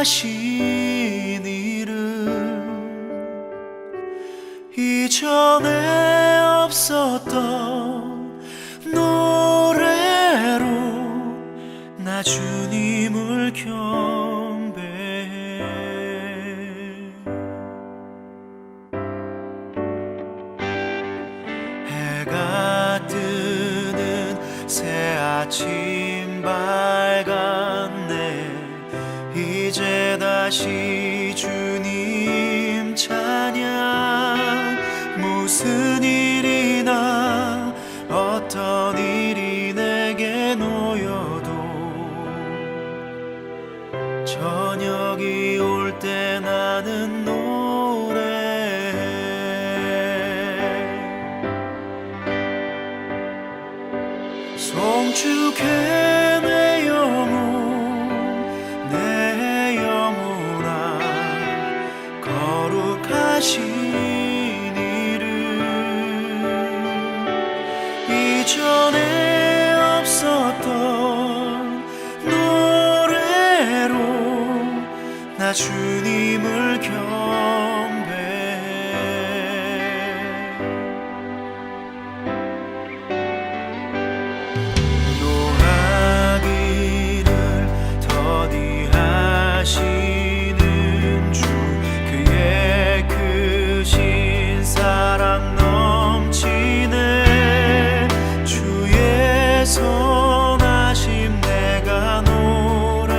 하신 일은 이전에 없었던 노래로 나 주님을 경배해. 해가 뜨는 새 아침 밝았네. 이제 다시 주님 찬양. 무슨 일이나 어떤 일이 내게 놓여도 저녁이 올 때 나는 노래해. 송축해 내 영혼 내 영혼아 거룩하신 이름. 이전에 없었던 노래로 나 주님을 경배해. 노하기를 더디하시는 주 그의 크신 사랑 넘치네. 주의 선하심 내가 노래하리.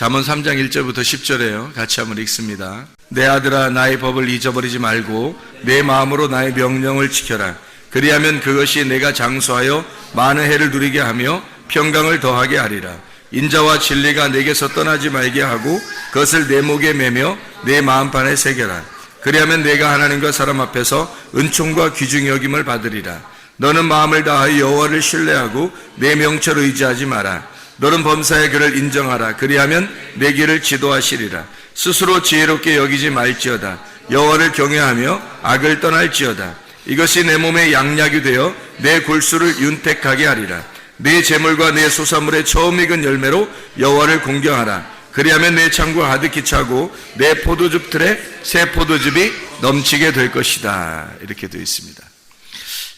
잠언 3장 1절부터 10절에요. 같이 한번 읽습니다. 내 아들아, 나의 법을 잊어버리지 말고 내 마음으로 나의 명령을 지켜라. 그리하면 그것이 내가 장수하여 많은 해를 누리게 하며 평강을 더하게 하리라. 인자와 진리가 내게서 떠나지 말게 하고 그것을 내 목에 매며 내 마음판에 새겨라. 그리하면 내가 하나님과 사람 앞에서 은총과 귀중히 여김을 받으리라. 너는 마음을 다하여 여호와를 신뢰하고 내 명철을 의지하지 마라. 너는 범사의 그를 인정하라. 그리하면 내 길을 지도하시리라. 스스로 지혜롭게 여기지 말지어다. 여호와를 경외하며 악을 떠날지어다. 이것이 내 몸에 양약이 되어 내 골수를 윤택하게 하리라. 내 재물과 내 소산물의 처음 익은 열매로 여호와를 공경하라. 그리하면 내 창고가 가득히 차고 내 포도즙 틀에 새 포도즙이 넘치게 될 것이다. 이렇게 되어 있습니다.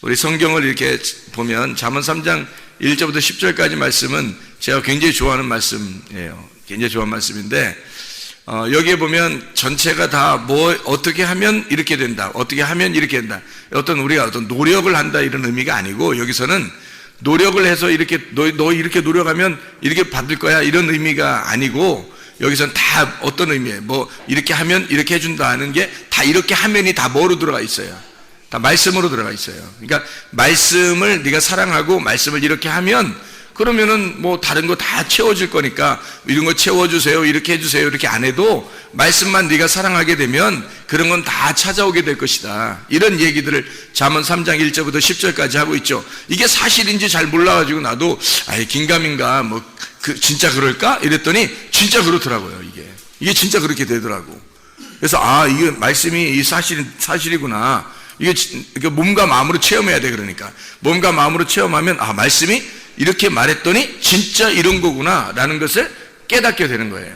우리 성경을 이렇게 보면 잠언 3장 1절부터 10절까지 말씀은 제가 굉장히 좋아하는 말씀이에요. 굉장히 좋아하는 말씀인데 여기에 보면 전체가 다 뭐 어떻게 하면 이렇게 된다, 어떻게 하면 이렇게 된다, 우리가 어떤 노력을 한다 이런 의미가 아니고, 여기서는 노력을 해서 이렇게 너 이렇게 노력하면 이렇게 받을 거야 이런 의미가 아니고, 여기서는 다 어떤 의미예요? 뭐 이렇게 하면 이렇게 해준다 하는 게 다 이렇게 하면이 다 뭐로 들어가 있어요? 다 말씀으로 들어가 있어요. 그러니까 말씀을 네가 사랑하고 말씀을 이렇게 하면 그러면은 뭐 다른 거 다 채워질 거니까 이런 거 채워주세요, 이렇게 해주세요 이렇게 안 해도 말씀만 네가 사랑하게 되면 그런 건 다 찾아오게 될 것이다. 이런 얘기들을 잠언 3장 1절부터 10절까지 하고 있죠. 이게 사실인지 잘 몰라가지고 나도 긴가민가 뭐 진짜 그럴까? 이랬더니 진짜 그렇더라고요. 이게 진짜 그렇게 되더라고. 그래서 이게 말씀이 이 사실이구나. 이게 몸과 마음으로 체험해야 돼. 그러니까 몸과 마음으로 체험하면 말씀이 이렇게 말했더니 진짜 이런 거구나 라는 것을 깨닫게 되는 거예요.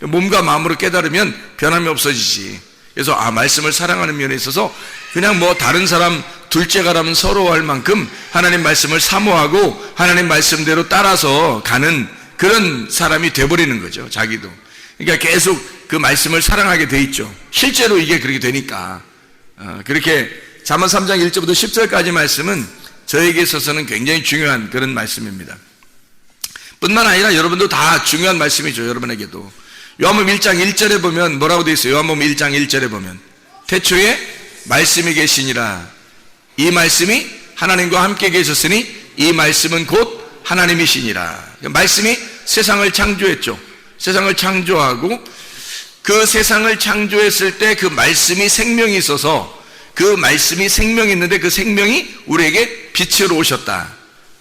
몸과 마음으로 깨달으면 변함이 없어지지. 그래서 말씀을 사랑하는 면에 있어서 그냥 뭐 다른 사람 둘째가라면 서러워할 만큼 하나님 말씀을 사모하고 하나님 말씀대로 따라서 가는 그런 사람이 돼버리는 거죠. 자기도. 그러니까 계속 그 말씀을 사랑하게 돼 있죠. 실제로 이게 그렇게 되니까. 그렇게 잠언 3장 1절부터 10절까지 말씀은 저에게 있어서는 굉장히 중요한 그런 말씀입니다. 뿐만 아니라 여러분도 다 중요한 말씀이죠. 여러분에게도. 요한복음 1장 1절에 보면 뭐라고 되어 있어요? 요한복음 1장 1절에 보면 태초에 말씀이 계시니라. 이 말씀이 하나님과 함께 계셨으니 이 말씀은 곧 하나님이시니라. 말씀이 세상을 창조했죠. 세상을 창조하고 그 세상을 창조했을 때 그 말씀이 생명이 있어서 그 말씀이 생명이 있는데 그 생명이 우리에게 빛으로 오셨다.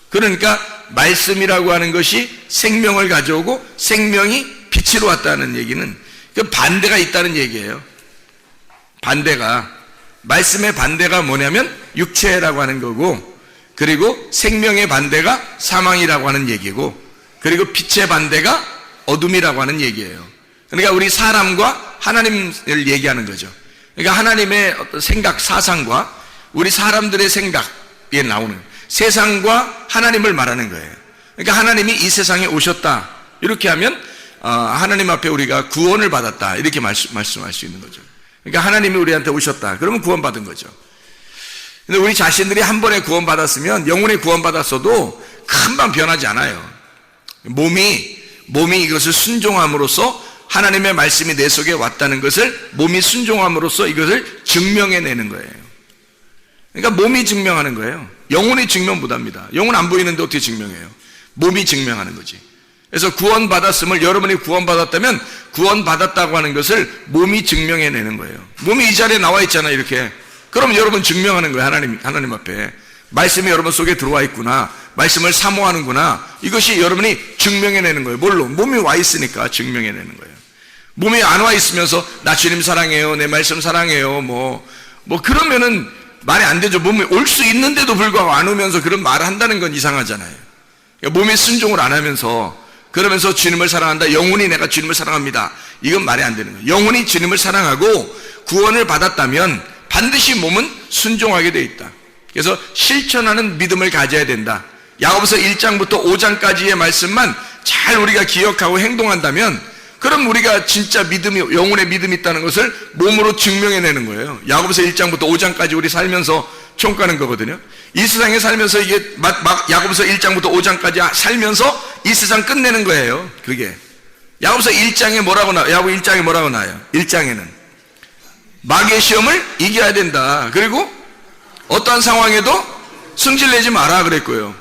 그러니까 말씀이라고 하는 것이 생명을 가져오고 생명이 빛으로 왔다는 얘기는 그 반대가 있다는 얘기예요. 반대가, 말씀의 반대가 뭐냐면 육체라고 하는 거고, 그리고 생명의 반대가 사망이라고 하는 얘기고, 그리고 빛의 반대가 어둠이라고 하는 얘기예요. 그러니까 우리 사람과 하나님을 얘기하는 거죠. 그러니까 하나님의 어떤 생각, 사상과 우리 사람들의 생각에 나오는 세상과 하나님을 말하는 거예요. 그러니까 하나님이 이 세상에 오셨다. 이렇게 하면 하나님 앞에 우리가 구원을 받았다. 이렇게 말씀할 수 있는 거죠. 그러니까 하나님이 우리한테 오셨다. 그러면 구원받은 거죠. 근데 우리 자신들이 한 번에 구원받았으면, 영혼의 구원받았어도 금방 변하지 않아요. 몸이 이것을 순종함으로써 하나님의 말씀이 내 속에 왔다는 것을 몸이 순종함으로써 이것을 증명해내는 거예요. 그러니까 몸이 증명하는 거예요. 영혼이 증명 못합니다. 영혼 안 보이는데 어떻게 증명해요? 몸이 증명하는 거지. 그래서 구원받았음을, 여러분이 구원받았다면 구원받았다고 하는 것을 몸이 증명해내는 거예요. 몸이 이 자리에 나와 있잖아요, 이렇게. 그럼 여러분 증명하는 거예요. 하나님 앞에 말씀이 여러분 속에 들어와 있구나, 말씀을 사모하는구나, 이것이 여러분이 증명해내는 거예요. 뭘로? 몸이 와 있으니까 증명해내는 거예요. 몸이 안 와 있으면서 나 주님 사랑해요, 내 말씀 사랑해요, 뭐 그러면은 말이 안 되죠. 몸이 올 수 있는데도 불구하고 안 오면서 그런 말을 한다는 건 이상하잖아요. 그러니까 몸이 순종을 안 하면서, 그러면서 주님을 사랑한다, 영혼이 내가 주님을 사랑합니다, 이건 말이 안 되는 거예요. 영혼이 주님을 사랑하고 구원을 받았다면 반드시 몸은 순종하게 돼 있다. 그래서 실천하는 믿음을 가져야 된다. 야고보서 1장부터 5장까지의 말씀만 잘 우리가 기억하고 행동한다면, 그럼 우리가 진짜 믿음이, 영혼의 믿음이 있다는 것을 몸으로 증명해내는 거예요. 야고보서 1장부터 5장까지 우리 살면서 총가는 거거든요. 이 세상에 살면서 이게 야고보서 1장부터 5장까지 살면서 이 세상 끝내는 거예요. 그게 야고보서 1장에 뭐라고 야고보 1장에 뭐라고 나와요? 1장에는 마귀의 시험을 이겨야 된다. 그리고 어떠한 상황에도 승질내지 마라 그랬고요.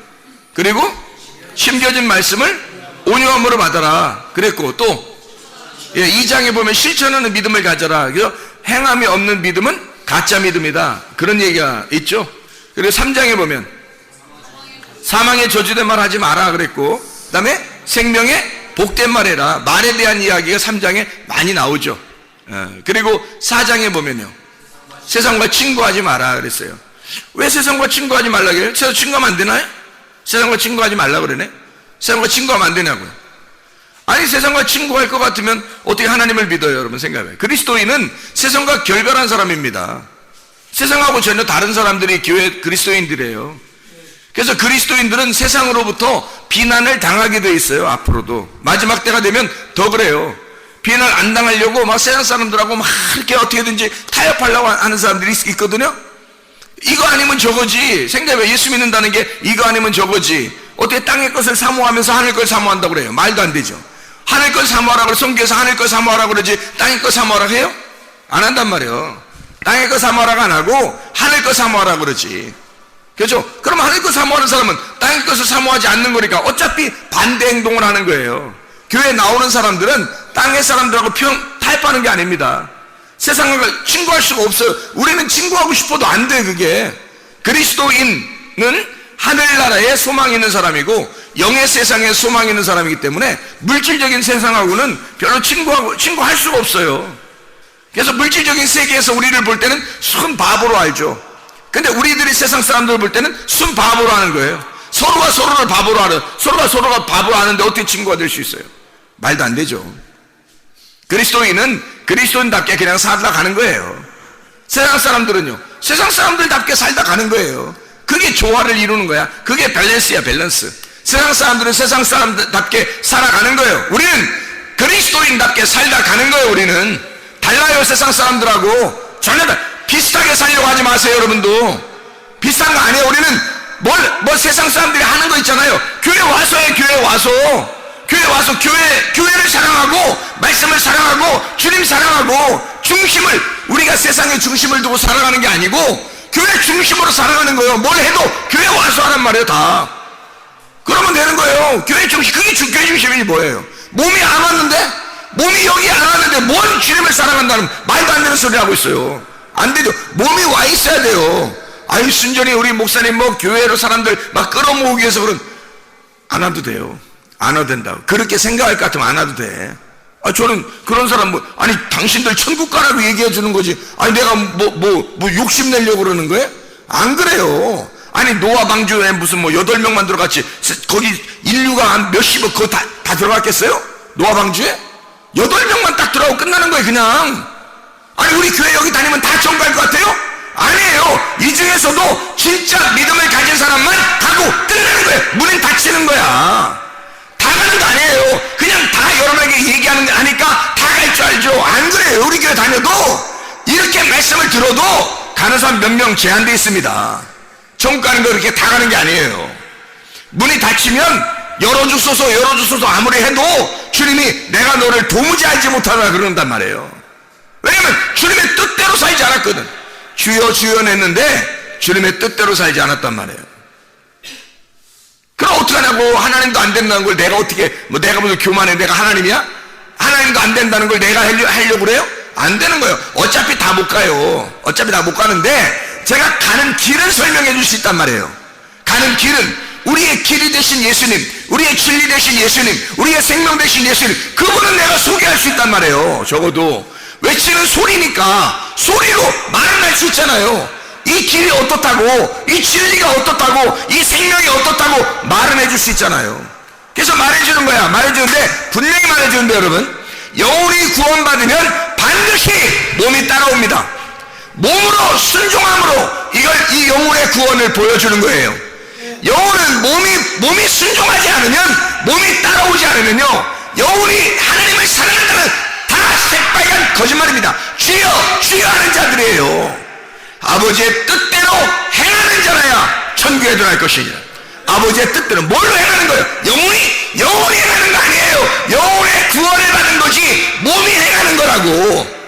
그리고 심겨진 말씀을 온유함으로 받아라 그랬고, 또 2장에 보면 실천하는 믿음을 가져라. 그래서 행함이 없는 믿음은 가짜 믿음이다, 그런 얘기가 있죠. 그리고 3장에 보면 사망의 저주된 말 하지 마라 그랬고, 그 다음에 생명의 복된 말 해라. 말에 대한 이야기가 3장에 많이 나오죠. 그리고 4장에 보면요, 세상과 친구하지 마라 그랬어요. 왜 세상과 친구하지 말라 그래요? 세상 친구하면 안 되나요? 세상과 친구하지 말라 그러네? 세상과 친구하면 안 되냐고요? 아니, 세상과 친구할 것 같으면 어떻게 하나님을 믿어요? 여러분 생각해요. 그리스도인은 세상과 결별한 사람입니다. 세상하고 전혀 다른 사람들이 교회 그리스도인들이에요. 그래서 그리스도인들은 세상으로부터 비난을 당하게 돼 있어요. 앞으로도 마지막 때가 되면 더 그래요. 비난을 안 당하려고 막 세상 사람들하고 막 이렇게 어떻게든지 타협하려고 하는 사람들이 있거든요. 이거 아니면 저거지. 생각해요. 예수 믿는다는 게 이거 아니면 저거지. 어떻게 땅의 것을 사모하면서 하늘 걸 사모한다고 그래요? 말도 안 되죠. 하늘 걸 사모하라 그래. 성경에서 하늘 걸 사모하라 그러지 땅의 걸 사모하라 해요? 안 한단 말이에요. 땅의 걸 사모하라가 안 하고 하늘 걸 사모하라 그러지. 그렇죠? 그럼 하늘 걸 사모하는 사람은 땅의 것을 사모하지 않는 거니까 어차피 반대 행동을 하는 거예요. 교회에 나오는 사람들은 땅의 사람들하고 타협하는 게 아닙니다. 세상과 친구할 수가 없어요. 우리는 친구하고 싶어도 안 돼. 그게 그리스도인은 하늘나라에 소망이 있는 사람이고 영의 세상에 소망이 있는 사람이기 때문에 물질적인 세상하고는 별로 친구할 수가 없어요. 그래서 물질적인 세계에서 우리를 볼 때는 순 바보로 알죠. 근데 우리들이 세상 사람들을 볼 때는 순 바보로 하는 거예요. 서로가 서로를 바보로 하는, 서로가 바보로 하는데 어떻게 친구가 될 수 있어요? 말도 안 되죠. 그리스도인은 그리스도인답게 그냥 살다 가는 거예요. 세상 사람들은요, 세상 사람들답게 살다 가는 거예요. 그게 조화를 이루는 거야. 그게 밸런스야, 밸런스. 세상 사람들은 세상 사람답게 살아가는 거예요. 우리는 그리스도인답게 살다 가는 거예요. 우리는 달라요. 세상 사람들하고 전혀 비슷하게 살려고 하지 마세요. 여러분도 비슷한 거 아니에요. 우리는 뭘 세상 사람들이 하는 거 있잖아요. 교회 와서 해. 교회 와서 교회를 사랑하고 말씀을 사랑하고 주님 사랑하고 중심을, 우리가 세상의 중심을 두고 살아가는 게 아니고 교회 중심으로 살아가는 거예요. 뭘 해도 교회 와서 하란 말이에요. 다 그러면 되는 거예요. 교회 중심, 그게 교회 중심이 뭐예요? 몸이 안 왔는데, 몸이 여기 안 왔는데 뭔 주님을 사랑한다는 말도 안 되는 소리 하고 있어요. 안 되죠. 몸이 와 있어야 돼요. 아유, 순전히 우리 목사님 뭐 교회로 사람들 막 끌어모으기 위해서 안 와도 돼요. 안 와도 된다고. 그렇게 생각할 것 같으면 안 와도 돼. 저는 그런 사람 아니, 당신들 천국 가라고 얘기해 주는 거지. 아니, 내가 뭐 욕심내려고 그러는 거예요? 안 그래요. 아니, 노아 방주에 무슨 8명만 들어갔지. 거기 인류가 한 몇십억 그거 다 들어갔겠어요? 노아 방주에? 8명만 딱 들어가고 끝나는 거예요, 그냥. 아니, 우리 교회 여기 다니면 다 천국 갈 것 같아요? 아니에요. 이 중에서도 진짜 믿음을 가진 사람만 가고 끝나는 거예요. 문은 닫히는 거야. 다 가는 거 아니에요. 그냥 다 여러분에게 얘기하는 거 아니까 다 갈 줄 알죠. 안 그래요. 우리 교회 다녀도 이렇게 말씀을 들어도 가는 사람 몇 명 제한되어 있습니다. 천국 가는 거 이렇게 다 가는 게 아니에요. 문이 닫히면 열어주소서 아무리 해도 주님이 내가 너를 도무지 알지 못하라 그런단 말이에요. 왜냐면 주님의 뜻대로 살지 않았거든. 주여 했는데 주님의 뜻대로 살지 않았단 말이에요. 그럼 어떡하냐고. 하나님도 안 된다는 걸 내가 어떻게, 내가 무슨 교만해, 내가 하나님이야? 하나님도 안 된다는 걸 내가 하려고 그래요? 안 되는 거예요. 어차피 다 못 가요. 어차피 다 못 가는데 제가 가는 길은 설명해 줄 수 있단 말이에요. 가는 길은 우리의 길이 되신 예수님, 우리의 진리 되신 예수님, 우리의 생명 되신 예수님, 그분은 내가 소개할 수 있단 말이에요. 적어도 외치는 소리니까 소리로 말은 할 수 있잖아요. 이 길이 어떻다고, 이 진리가 어떻다고, 이 생명이 어떻다고 말은 해줄 수 있잖아요. 그래서 말해주는 거야. 말해주는데, 분명히 말해주는데, 여러분, 영혼이 구원받으면 반드시 몸이 따라옵니다. 몸으로 순종함으로 이 영혼의 구원을 보여주는 거예요. 영혼은 몸이 순종하지 않으면, 몸이 따라오지 않으면요, 영혼이 하나님을 사랑한다는 다 새빨간 거짓말입니다. 주여 하는 자들이에요. 아버지의 뜻대로 행하는 자라야 천국에 들어갈 것이니라. 아버지의 뜻대로 뭘로 행하는 거예요? 영혼이 영혼이 행하는 거 아니에요. 영혼의 구원을 받는 것이 몸이 행하는 거라고.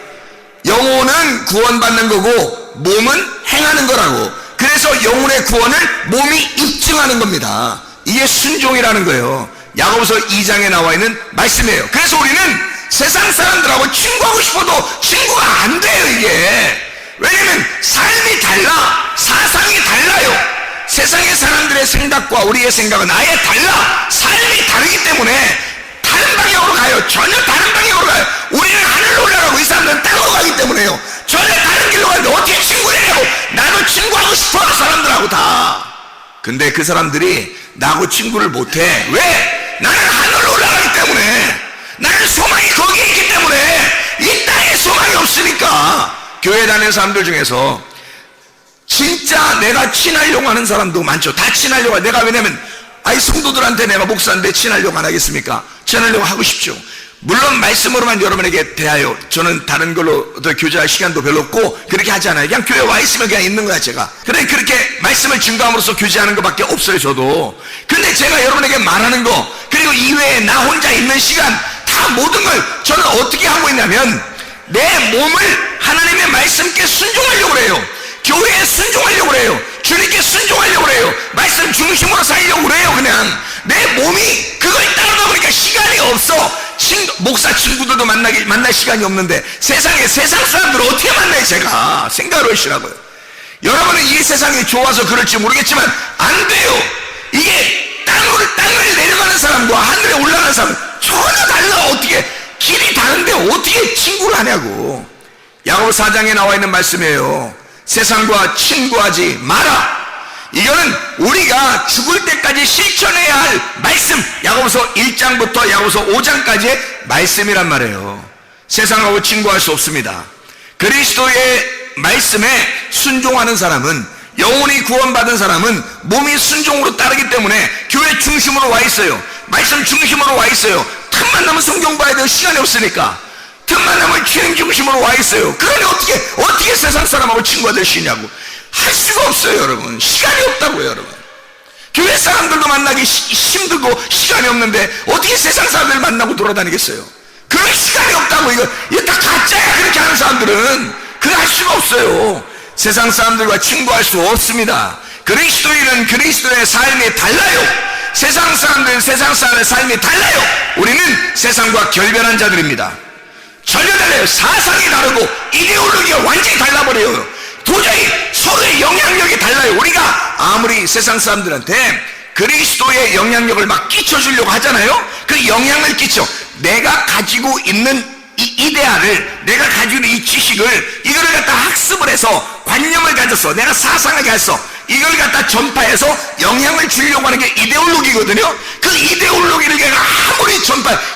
영혼은 구원받는 거고 몸은 행하는 거라고. 그래서 영혼의 구원을 몸이 입증하는 겁니다. 이게 순종이라는 거예요. 야고보서 2장에 나와 있는 말씀이에요. 그래서 우리는 세상 사람들하고 친구하고 싶어도 친구가 안 돼요. 이게 왜냐면 삶이 달라, 사상이 달라요. 세상의 사람들의 생각과 우리의 생각은 아예 달라. 삶이 다르기 때문에 다른 방향으로 가요. 전혀 다른 방향으로 가요. 우리는 하늘로 올라가고 이 사람들은 땅으로 가기 때문에요. 전혀 다른 길로 가는데 어떻게 친구냐고. 나도 친구하고 싶어, 사람들하고 다. 근데 그 사람들이 나하고 친구를 못해. 왜? 나는 하늘로 올라가기 때문에. 나는 소망이 거기에 있기 때문에. 이 땅에 소망이 없으니까. 교회 다니는 사람들 중에서 진짜 내가 친하려고 하는 사람도 많죠. 다 친하려고. 내가 왜냐면 성도들한테 내가 목사인데 친하려고 안 하겠습니까? 친하려고 하고 싶죠. 물론 말씀으로만 여러분에게 대하여 저는 다른 걸로 더 교제할 시간도 별로 없고 그렇게 하지 않아요. 그냥 교회 와 있으면 그냥 있는 거야 제가. 그래 그렇게 말씀을 증거함으로써 교제하는 것밖에 없어요 저도. 근데 제가 여러분에게 말하는 거 그리고 이외에 나 혼자 있는 시간 다 모든 걸 저는 어떻게 하고 있냐면 내 몸을 하나님의 말씀께 순종하려고 그래요. 교회에 순종하려고 그래요. 주님께 순종하려고 그래요. 말씀 중심으로 살려고 그래요. 그냥 내 몸이 그걸 따르다 보니까 시간이 없어. 목사 친구들도 만날 시간이 없는데 세상 사람들을 어떻게 만나요? 제가 생각을 하시라고요. 여러분은 이 세상이 좋아서 그럴지 모르겠지만 안 돼요. 이게 땅을 내려가는 사람과 하늘에 올라가는 사람은 전혀 달라. 어떻게 길이 다른데 어떻게 친구를 하냐고. 야고보 4장에 나와 있는 말씀이에요. 세상과 친구하지 마라. 이거는 우리가 죽을 때까지 실천해야 할 말씀. 야고보서 1장부터 야고보서 5장까지의 말씀이란 말이에요. 세상하고 친구할 수 없습니다. 그리스도의 말씀에 순종하는 사람은, 영혼이 구원받은 사람은 몸이 순종으로 따르기 때문에 교회 중심으로 와 있어요. 말씀 중심으로 와 있어요. 틈만 나면 성경 봐야 돼요. 시간이 없으니까. 틈만 나면 주님 중심으로 와 있어요. 그러니 어떻게 세상 사람하고 친구가 될 수 있냐고. 할 수가 없어요 여러분. 시간이 없다고요 여러분. 교회 사람들도 만나기 힘들고 시간이 없는데 어떻게 세상 사람들 만나고 돌아다니겠어요. 그런 시간이 없다고. 이거 다 가짜야. 그렇게 하는 사람들은 그거 할 수가 없어요. 세상 사람들과 친구할 수 없습니다. 그리스도인은 그리스도의 삶이 달라요. 세상 사람들은 세상 사람의 삶이 달라요. 우리는 세상과 결별한 자들입니다. 전혀 달라요. 사상이 다르고 이데올로기가 완전히 달라버려요. 도저히 서로의 영향력이 달라요. 우리가 아무리 세상 사람들한테 그리스도의 영향력을 막 끼쳐주려고 하잖아요. 그 영향을 끼쳐. 내가 가지고 있는 이 이데아를, 내가 가지고 있는 이 지식을, 이거를 갖다 학습을 해서 관념을 가졌어. 내가 사상을 가졌어. 이걸 갖다 전파해서 영향을 주려고 하는 게 이데올로기거든요. 그 이데올로기를 내가 아무리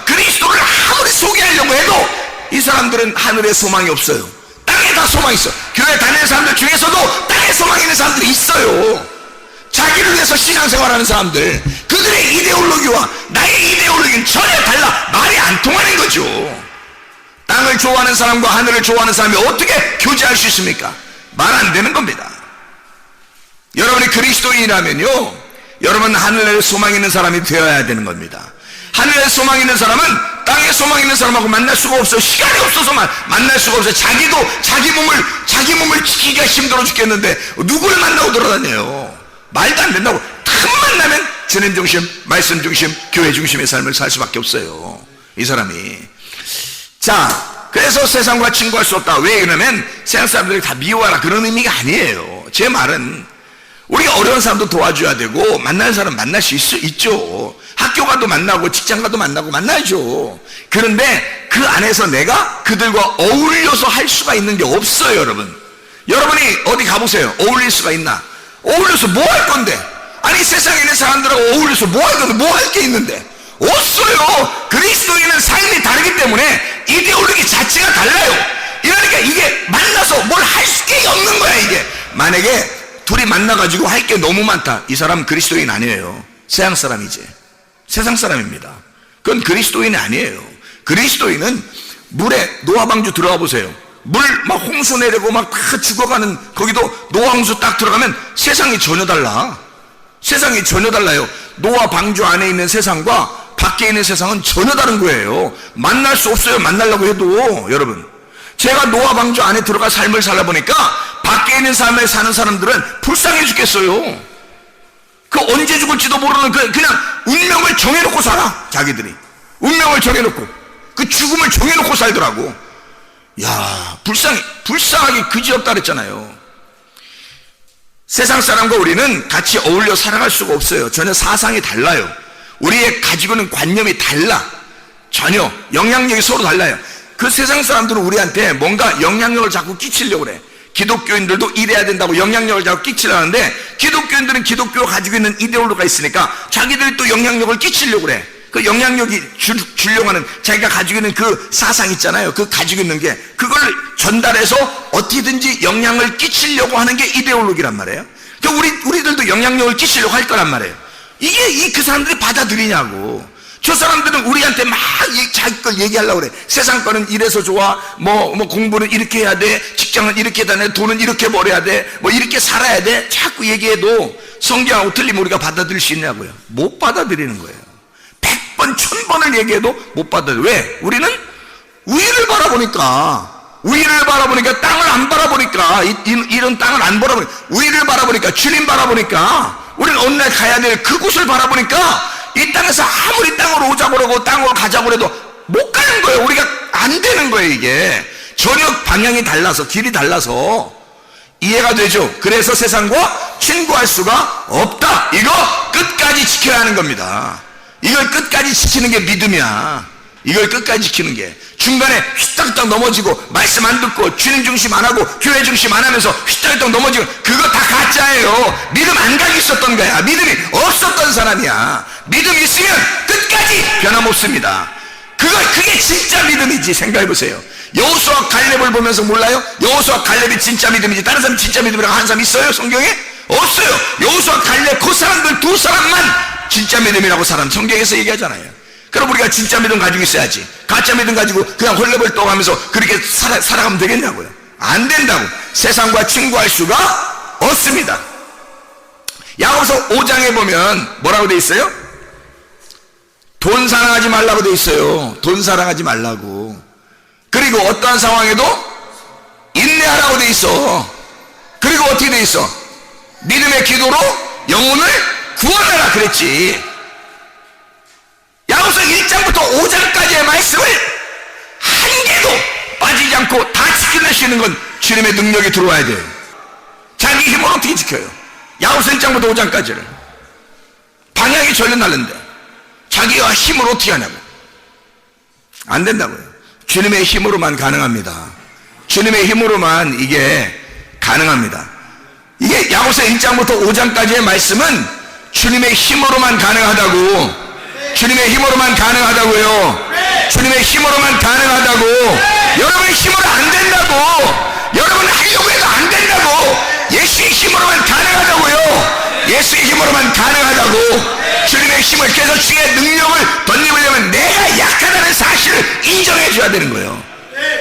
그리스도를 아무리 소개하려고 해도 이 사람들은 하늘에 소망이 없어요. 땅에 다 소망이 있어. 교회 다니는 사람들 중에서도 땅에 소망이 있는 사람들이 있어요. 자기를 위해서 신앙생활하는 사람들. 그들의 이데올로기와 나의 이데올로기는 전혀 달라. 말이 안 통하는 거죠. 땅을 좋아하는 사람과 하늘을 좋아하는 사람이 어떻게 교제할 수 있습니까? 말 안 되는 겁니다. 여러분이 그리스도인이라면요, 여러분 하늘에 소망 있는 사람이 되어야 되는 겁니다. 하늘에 소망 있는 사람은 땅에 소망 있는 사람하고 만날 수가 없어요. 시간이 없어서 만날 수가 없어요. 자기 몸을 지키기가 힘들어 죽겠는데 누굴 만나고 돌아다녀요. 말도 안 된다고. 틈만 나면 주님 중심, 말씀 중심, 교회 중심의 삶을 살 수밖에 없어요 이 사람이. 자, 그래서 세상과 친구할 수 없다. 왜 그러냐면 세상 사람들이 다 미워하라 그런 의미가 아니에요. 제 말은 우리가 어려운 사람도 도와줘야 되고 만나는 사람 만날 수 있죠. 학교 가도 만나고 직장 가도 만나고 만나죠. 그런데 그 안에서 내가 그들과 어울려서 할 수가 있는 게 없어요. 여러분이 어디 가보세요. 어울릴 수가 있나? 어울려서 뭐 할 건데? 아니 세상에 있는 사람들하고 어울려서 뭐 할 건데? 뭐 할 게 있는데? 없어요. 그리스도인은 삶이 다르기 때문에 이데올로기 자체가 달라요. 그러니까 이게 만나서 뭘 할 게 없는 거야. 이게 만약에 둘이 만나가지고 할 게 너무 많다. 이 사람은 그리스도인 아니에요. 세상 사람이지. 세상 사람입니다. 그건 그리스도인이 아니에요. 그리스도인은 물에 노아방주 들어가 보세요. 물 막 홍수 내리고 막 다 죽어가는 거기도 노아 홍수 딱 들어가면 세상이 전혀 달라. 세상이 전혀 달라요. 노아 방주 안에 있는 세상과 밖에 있는 세상은 전혀 다른 거예요. 만날 수 없어요. 만나려고 해도. 여러분, 제가 노아 방주 안에 들어가 삶을 살아보니까 밖에 있는 삶에 사는 사람들은 불쌍해 죽겠어요. 그 언제 죽을지도 모르는 그냥 운명을 정해놓고 살아. 자기들이 운명을 정해놓고 그 죽음을 정해놓고 살더라고. 야, 불쌍하게 그지없다 그랬잖아요. 세상 사람과 우리는 같이 어울려 살아갈 수가 없어요. 전혀 사상이 달라요. 우리의 가지고 있는 관념이 달라. 전혀 영향력이 서로 달라요. 그 세상 사람들은 우리한테 뭔가 영향력을 자꾸 끼치려고 그래. 기독교인들도 이래야 된다고 영향력을 자꾸 끼치려고 하는데, 기독교인들은 기독교가 가지고 있는 이데올로기가 있으니까 자기들이 또 영향력을 끼치려고 그래. 그 영향력이 주려고 하는 자기가 가지고 있는 그 사상 있잖아요. 그 가지고 있는 게 그걸 전달해서 어떻게든지 영향을 끼치려고 하는 게 이데올로기란 말이에요. 그러니까 우리들도 영향력을 끼치려고 할 거란 말이에요. 이게 그 사람들이 받아들이냐고. 저 사람들은 우리한테 막 자기 걸 얘기하려고 그래. 세상 거는 이래서 좋아. 뭐 공부는 이렇게 해야 돼. 직장은 이렇게 다녀. 돈은 이렇게 벌어야 돼. 뭐 이렇게 살아야 돼. 자꾸 얘기해도 성경하고 틀리면 우리가 받아들일 수 있냐고요. 못 받아들이는 거예요. 100번, 1000번을 얘기해도 못 받아들여요. 왜? 우리는 위를 바라보니까 땅을 안 바라보니까, 이런 땅을 안 바라보니까, 위를 바라보니까, 주님 바라보니까, 우리는 어느 날 가야 될 그곳을 바라보니까 이 땅에서 아무리 땅으로 오자고 그러고 땅으로 가자고 해도 못 가는 거예요. 우리가 안 되는 거예요. 이게 전혀 방향이 달라서, 길이 달라서. 이해가 되죠? 그래서 세상과 친구할 수가 없다. 이거 끝까지 지켜야 하는 겁니다. 이걸 끝까지 지키는 게 믿음이야. 이걸 끝까지 지키는 게. 중간에 휘딱휘딱 넘어지고 말씀 안 듣고 주님 중심 안 하고 교회 중심 안 하면서 휘딱휘딱 넘어지고, 그거 다 가짜예요. 믿음 안 가지고 있었던 거야. 믿음이 없었던 사람이야. 믿음 있으면 끝까지 변함없습니다. 그게 진짜 믿음이지. 생각해보세요. 여호수아 갈렙을 보면서 몰라요? 여호수아 갈렙이 진짜 믿음이지 다른 사람 진짜 믿음이라고 하는 사람 있어요? 성경에? 없어요. 여호수아 갈렙 그 사람들 두 사람만 진짜 믿음이라고 성경에서 얘기하잖아요. 그럼 우리가 진짜 믿음 가지고 있어야지. 가짜 믿음 가지고 그냥 헐레벌 떠가면서 그렇게 살아가면 되겠냐고요. 안 된다고. 세상과 친구할 수가 없습니다. 야고보서 5장에 보면 뭐라고 돼 있어요? 돈 사랑하지 말라고 돼 있어요. 돈 사랑하지 말라고. 그리고 어떠한 상황에도 인내하라고 돼 있어. 그리고 어떻게 돼 있어? 믿음의 기도로 영혼을 구원하라 그랬지. 야고보서 1장부터 5장까지의 말씀을 한 개도 빠지지 않고 다 지켜낼 수 있는 건 주님의 능력이 들어와야 돼요. 자기 힘으로 어떻게 지켜요? 야고보서 1장부터 5장까지를 방향이 전혀 다른데 자기가 힘으로 어떻게 하냐고. 안 된다고요. 주님의 힘으로만 가능합니다. 주님의 힘으로만 이게 가능합니다. 이게 야고보서 1장부터 5장까지의 말씀은 주님의 힘으로만 가능하다고. 주님의 힘으로만 가능하다고요. 주님의 힘으로만 가능하다고. 여러분의 힘으로 안 된다고. 여러분 하려고 해도 안 된다고. 예수의 힘으로만 가능하다고요. 예수의 힘으로만 가능하다고. 주님의 힘을, 그래서 주의 능력을 덧입으려면 내가 약하다는 사실을 인정해 줘야 되는 거예요.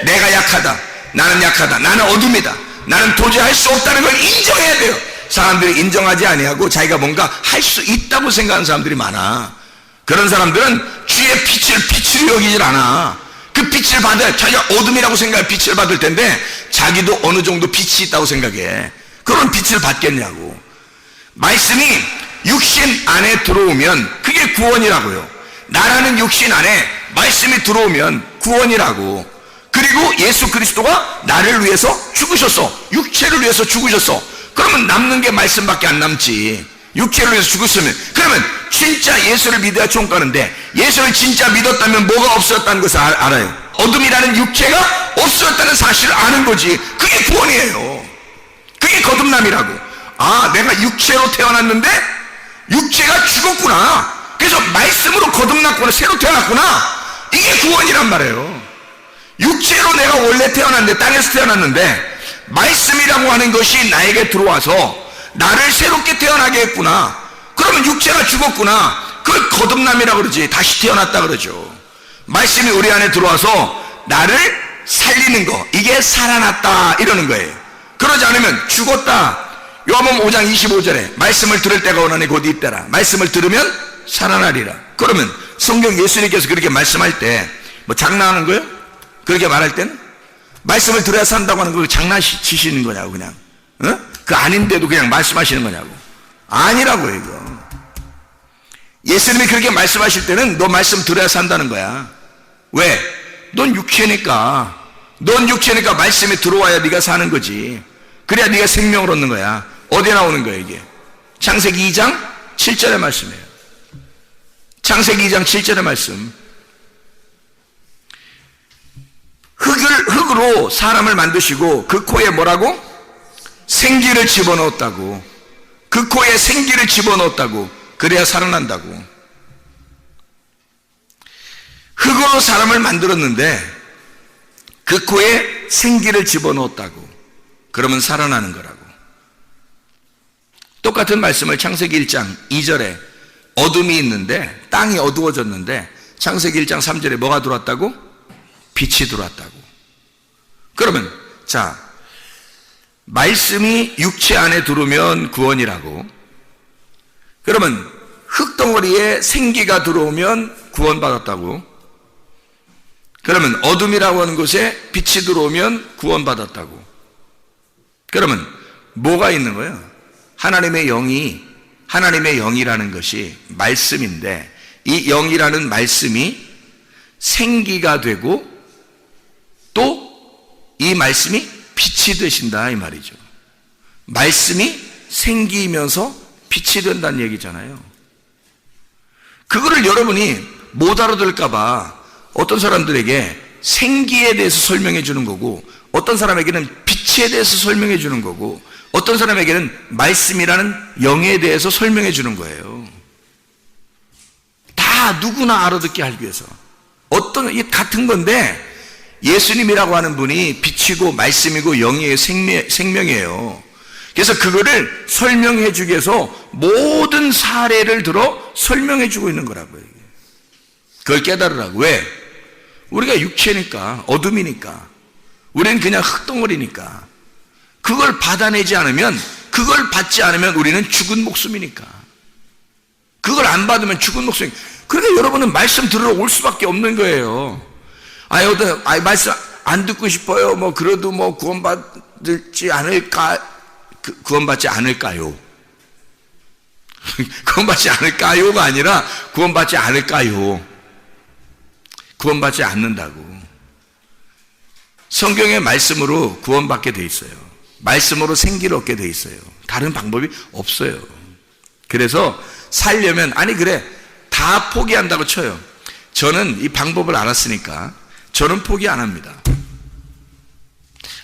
내가 약하다. 나는 약하다. 나는 어둠이다. 나는 도저히 할 수 없다는 걸 인정해야 돼요. 사람들이 인정하지 아니하고 자기가 뭔가 할 수 있다고 생각하는 사람들이 많아. 그런 사람들은 주의 빛을 빛으로 여기질 않아. 그 빛을 받아야, 자기가 어둠이라고 생각해 빛을 받을 텐데 자기도 어느 정도 빛이 있다고 생각해. 그런 빛을 받겠냐고. 말씀이 육신 안에 들어오면 그게 구원이라고요. 나라는 육신 안에 말씀이 들어오면 구원이라고. 그리고 예수 그리스도가 나를 위해서 죽으셨어. 육체를 위해서 죽으셨어. 그러면 남는 게 말씀밖에 안 남지. 육체를 위해서 죽었으면, 그러면 진짜 예수를 믿어야 총 가는데, 예수를 진짜 믿었다면 뭐가 없었다는 것을 알아요. 어둠이라는 육체가 없었다는 사실을 아는 거지. 그게 구원이에요. 그게 거듭남이라고. 아, 내가 육체로 태어났는데 육체가 죽었구나. 그래서 말씀으로 거듭났구나. 새로 태어났구나. 이게 구원이란 말이에요. 육체로 내가 원래 태어났는데, 땅에서 태어났는데 말씀이라고 하는 것이 나에게 들어와서 나를 새롭게 태어나게 했구나. 그러면 육체가 죽었구나. 그걸 거듭남이라고 그러지. 다시 태어났다 그러죠. 말씀이 우리 안에 들어와서 나를 살리는 거, 이게 살아났다 이러는 거예요. 그러지 않으면 죽었다. 요한복음 5장 25절에 말씀을 들을 때가 오나니 곧 이때라. 말씀을 들으면 살아나리라. 그러면 성경 예수님께서 그렇게 말씀할 때 뭐 장난하는 거예요? 그렇게 말할 때는? 말씀을 들어야 산다고 하는 거 장난치시는 거냐고 그냥 그 아닌데도 그냥 말씀하시는 거냐고. 아니라고요 이거. 예수님이 그렇게 말씀하실 때는 너 말씀 들어야 산다는 거야. 왜? 넌 육체니까. 넌 육체니까 말씀이 들어와야 네가 사는 거지. 그래야 네가 생명을 얻는 거야. 어디에 나오는 거야 이게? 창세기 2장 7절의 말씀이에요. 창세기 2장 7절의 말씀. 흙으로 사람을 만드시고 그 코에 뭐라고? 생기를 집어넣었다고. 그 코에 생기를 집어넣었다고. 그래야 살아난다고. 흙으로 사람을 만들었는데 그 코에 생기를 집어넣었다고. 그러면 살아나는 거라고. 똑같은 말씀을 창세기 1장 2절에 어둠이 있는데 땅이 어두워졌는데 창세기 1장 3절에 뭐가 들어왔다고? 빛이 들어왔다고. 그러면 자, 말씀이 육체 안에 들어오면 구원이라고. 그러면 흙덩어리에 생기가 들어오면 구원받았다고. 그러면 어둠이라고 하는 곳에 빛이 들어오면 구원받았다고. 그러면 뭐가 있는 거예요? 하나님의 영이라는 것이 말씀인데 이 영이라는 말씀이 생기가 되고 또 이 말씀이 빛이 되신다 이 말이죠. 말씀이 생기면서 빛이 된다는 얘기잖아요. 그거를 여러분이 못 알아들을까봐 어떤 사람들에게 생기에 대해서 설명해 주는 거고 어떤 사람에게는 빛에 대해서 설명해 주는 거고 어떤 사람에게는 말씀이라는 영에 대해서 설명해 주는 거예요. 다 누구나 알아듣게 하기 위해서. 이게 같은 건데 예수님이라고 하는 분이 빛이고 말씀이고 영이에요. 생명이에요. 그래서 그거를 설명해 주기 위해서 모든 사례를 들어 설명해 주고 있는 거라고요. 그걸 깨달으라고. 왜? 우리가 육체니까, 어둠이니까, 우리는 그냥 흙덩어리니까 그걸 받아내지 않으면, 그걸 받지 않으면 우리는 죽은 목숨이니까. 그걸 안 받으면 죽은 목숨이니까. 그러니까 여러분은 말씀 들으러 올 수밖에 없는 거예요. 말씀 안 듣고 싶어요. 뭐 그래도 뭐 구원받지 않을까? 구원받지 않을까요? 구원받지 않을까요가 아니라 구원받지 않을까요? 구원받지 않는다고. 성경의 말씀으로 구원받게 돼 있어요. 말씀으로 생기를 얻게 돼 있어요. 다른 방법이 없어요. 그래서 살려면 그래 다 포기한다고 쳐요. 저는 이 방법을 알았으니까 저는 포기 안 합니다.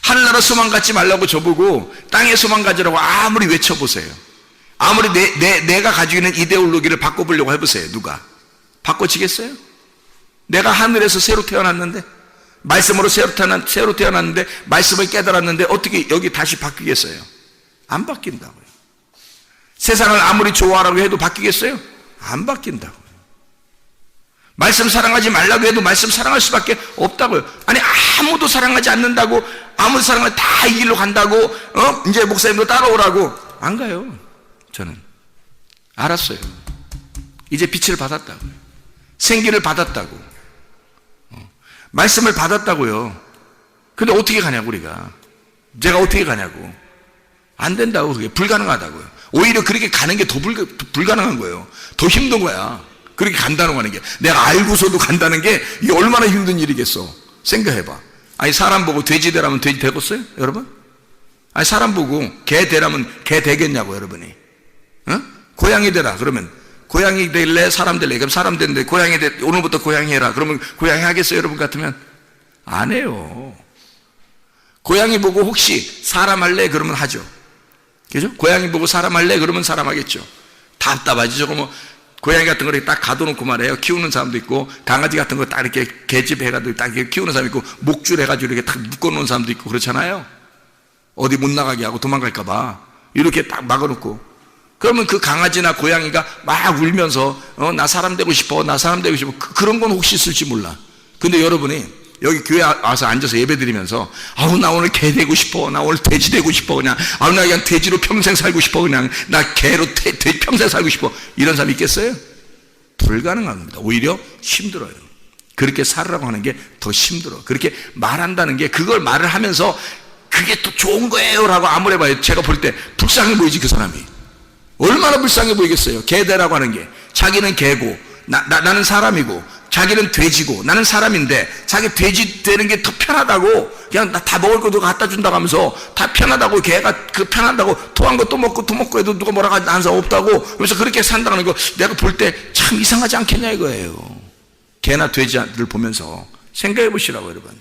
하늘나라 소망 갖지 말라고 저보고 땅의 소망 가지라고 아무리 외쳐보세요. 아무리 내가 가지고 있는 이데올로기를 바꿔보려고 해보세요. 누가? 바꿔지겠어요? 내가 하늘에서 새로 태어났는데 말씀으로 새로 태어났는데 말씀을 깨달았는데 어떻게 여기 다시 바뀌겠어요? 안 바뀐다고요. 세상을 아무리 좋아하라고 해도 바뀌겠어요? 안 바뀐다고요. 말씀 사랑하지 말라고 해도 말씀 사랑할 수밖에 없다고요. 아무도 사랑하지 않는다고 아무도 사랑을 다 이 길로 간다고 이제 목사님도 따라오라고 안 가요. 저는 알았어요. 이제 빛을 받았다고요. 생기를 받았다고. 말씀을 받았다고요. 근데 어떻게 가냐고 우리가. 제가 어떻게 가냐고. 안 된다고. 그게 불가능하다고요. 오히려 그렇게 가는 게 더 불가능한 거예요. 더 힘든 거야. 그렇게 간다는 거 하는 게. 내가 알고서도 간다는 게 이게 얼마나 힘든 일이겠어. 생각해봐. 사람 보고 돼지 되라면 돼지 되겠어요? 여러분? 사람 보고 개 되라면 개 되겠냐고 여러분이. 고양이 되라 그러면 고양이 될래? 사람 될래? 그럼 사람 되는데 고양이 오늘부터 고양이 해라. 그러면 고양이 하겠어요? 여러분 같으면? 안 해요. 고양이 보고 혹시 사람 할래? 그러면 하죠. 그죠? 고양이 보고 사람 할래? 그러면 사람 하겠죠. 답답하지. 저거 뭐 고양이 같은 거 딱 가둬놓고 말해요. 키우는 사람도 있고 강아지 같은 거 딱 이렇게 개집 해가지고 딱 이렇게 키우는 사람 있고 목줄 해가지고 이렇게 딱 묶어놓은 사람도 있고 그렇잖아요. 어디 못 나가게 하고 도망갈까봐 이렇게 딱 막아놓고 그러면 그 강아지나 고양이가 막 울면서 나 사람 되고 싶어 나 사람 되고 싶어 그런 건 혹시 있을지 몰라. 근데 여러분이 여기 교회 와서 앉아서 예배 드리면서 나 오늘 개 되고 싶어 나 오늘 돼지 되고 싶어 그냥 나 그냥 돼지로 평생 살고 싶어 그냥 나 개로 평생 살고 싶어 이런 사람 있겠어요? 불가능한 겁니다. 오히려 힘들어요. 그렇게 살으라고 하는 게 더 힘들어. 그렇게 말한다는 게, 그걸 말을 하면서 그게 또 좋은 거예요 라고 아무래봐요. 제가 볼 때 불쌍해 보이지. 그 사람이 얼마나 불쌍해 보이겠어요. 개대라고 하는 게, 자기는 개고 나는 사람이고, 자기는 돼지고 나는 사람인데, 자기 돼지 되는 게 더 편하다고, 그냥 나 다 먹을 거 누가 갖다 준다고 하면서 다 편하다고, 개가 그 편하다고, 토한 거 또 먹고 해도 누가 뭐라고 하는 사람 없다고, 그래서 그렇게 산다는 거 내가 볼 때 참 이상하지 않겠냐 이거예요. 개나 돼지를 보면서 생각해 보시라고. 여러분,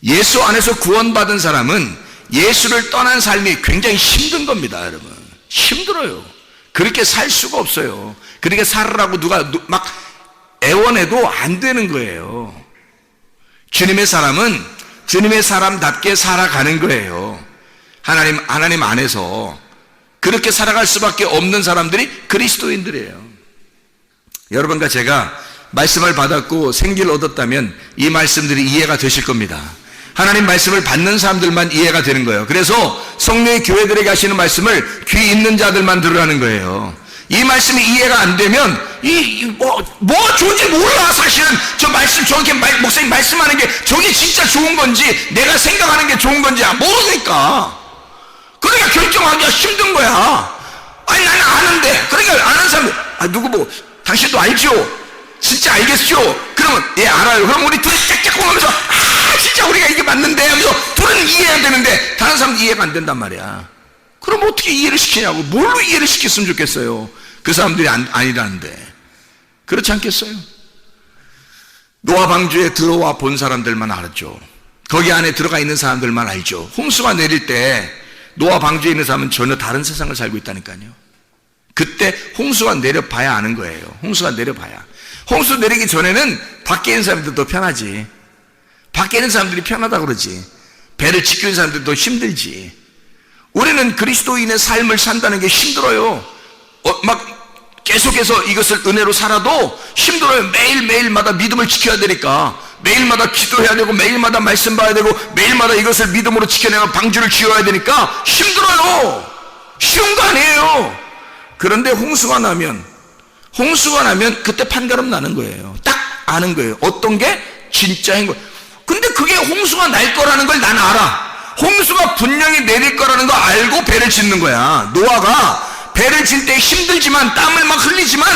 예수 안에서 구원받은 사람은 예수를 떠난 삶이 굉장히 힘든 겁니다. 여러분, 힘들어요. 그렇게 살 수가 없어요. 그렇게 살으라고 누가 막 애원해도 안 되는 거예요. 주님의 사람은 주님의 사람답게 살아가는 거예요. 하나님 안에서 그렇게 살아갈 수밖에 없는 사람들이 그리스도인들이에요. 여러분과 제가 말씀을 받았고 생기를 얻었다면 이 말씀들이 이해가 되실 겁니다. 하나님 말씀을 받는 사람들만 이해가 되는 거예요. 그래서 성령의 교회들에게 하시는 말씀을 귀 있는 자들만 들으라는 거예요. 이 말씀이 이해가 안 되면 뭐 좋은지 몰라. 사실은 저 말씀, 저렇게 목사님 말씀하는 게 저게 진짜 좋은 건지 내가 생각하는 게 좋은 건지 모르니까. 그러니까 결정하기가 힘든 거야. 아니 나는 아는데. 그러니까 아는 사람들, 누구 보고 당신도 알죠? 진짜 알겠죠? 그러면 예 알아요. 그럼 우리 둘이 짝짝꿍 하면서 진짜 우리가 이게 맞는데 하면서 둘은 이해가 되는데 다른 사람은 이해가 안 된단 말이야. 그럼 어떻게 이해를 시키냐고. 뭘로 이해를 시켰으면 좋겠어요. 그 사람들이 아니라는데. 그렇지 않겠어요? 노아 방주에 들어와 본 사람들만 알았죠. 거기 안에 들어가 있는 사람들만 알죠. 홍수가 내릴 때 노아 방주에 있는 사람은 전혀 다른 세상을 살고 있다니까요. 그때 홍수가 내려봐야 아는 거예요. 홍수가 내려봐야. 홍수 내리기 전에는 밖에 있는 사람들이 더 편하지. 밖에 있는 사람들이 편하다고 그러지. 배를 지키는 사람들이 더 힘들지. 우리는 그리스도인의 삶을 산다는 게 힘들어요. 막 계속해서 이것을 은혜로 살아도 힘들어요. 매일매일마다 믿음을 지켜야 되니까. 매일마다 기도해야 되고, 매일마다 말씀 봐야 되고, 매일마다 이것을 믿음으로 지켜내면 방주를 지어야 되니까 힘들어요. 쉬운 거 아니에요. 그런데 홍수가 나면 그때 판가름 나는 거예요. 딱 아는 거예요. 어떤 게 진짜인 거예요. 근데 그게 홍수가 날 거라는 걸 난 알아. 홍수가 분명히 내릴 거라는 거 알고 배를 짓는 거야. 노아가 배를 질 때 힘들지만, 땀을 막 흘리지만,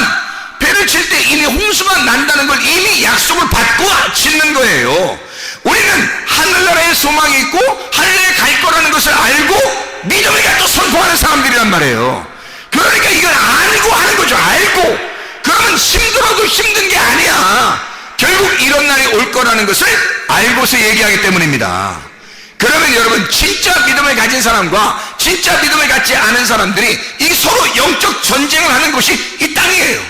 배를 칠 때 이미 홍수가 난다는 걸 이미 약속을 받고 짓는 거예요. 우리는 하늘나라에 소망이 있고 하늘에 갈 거라는 것을 알고 믿음을 갖고 선포하는 사람들이란 말이에요. 그러니까 이걸 알고 하는 거죠. 알고. 그러면 힘들어도 힘든 게 아니야. 결국 이런 날이 올 거라는 것을 알고서 얘기하기 때문입니다. 그러면 여러분, 진짜 믿음을 가진 사람과 진짜 믿음을 갖지 않은 사람들이 이 서로 영적 전쟁을 하는 곳이 이 땅이에요.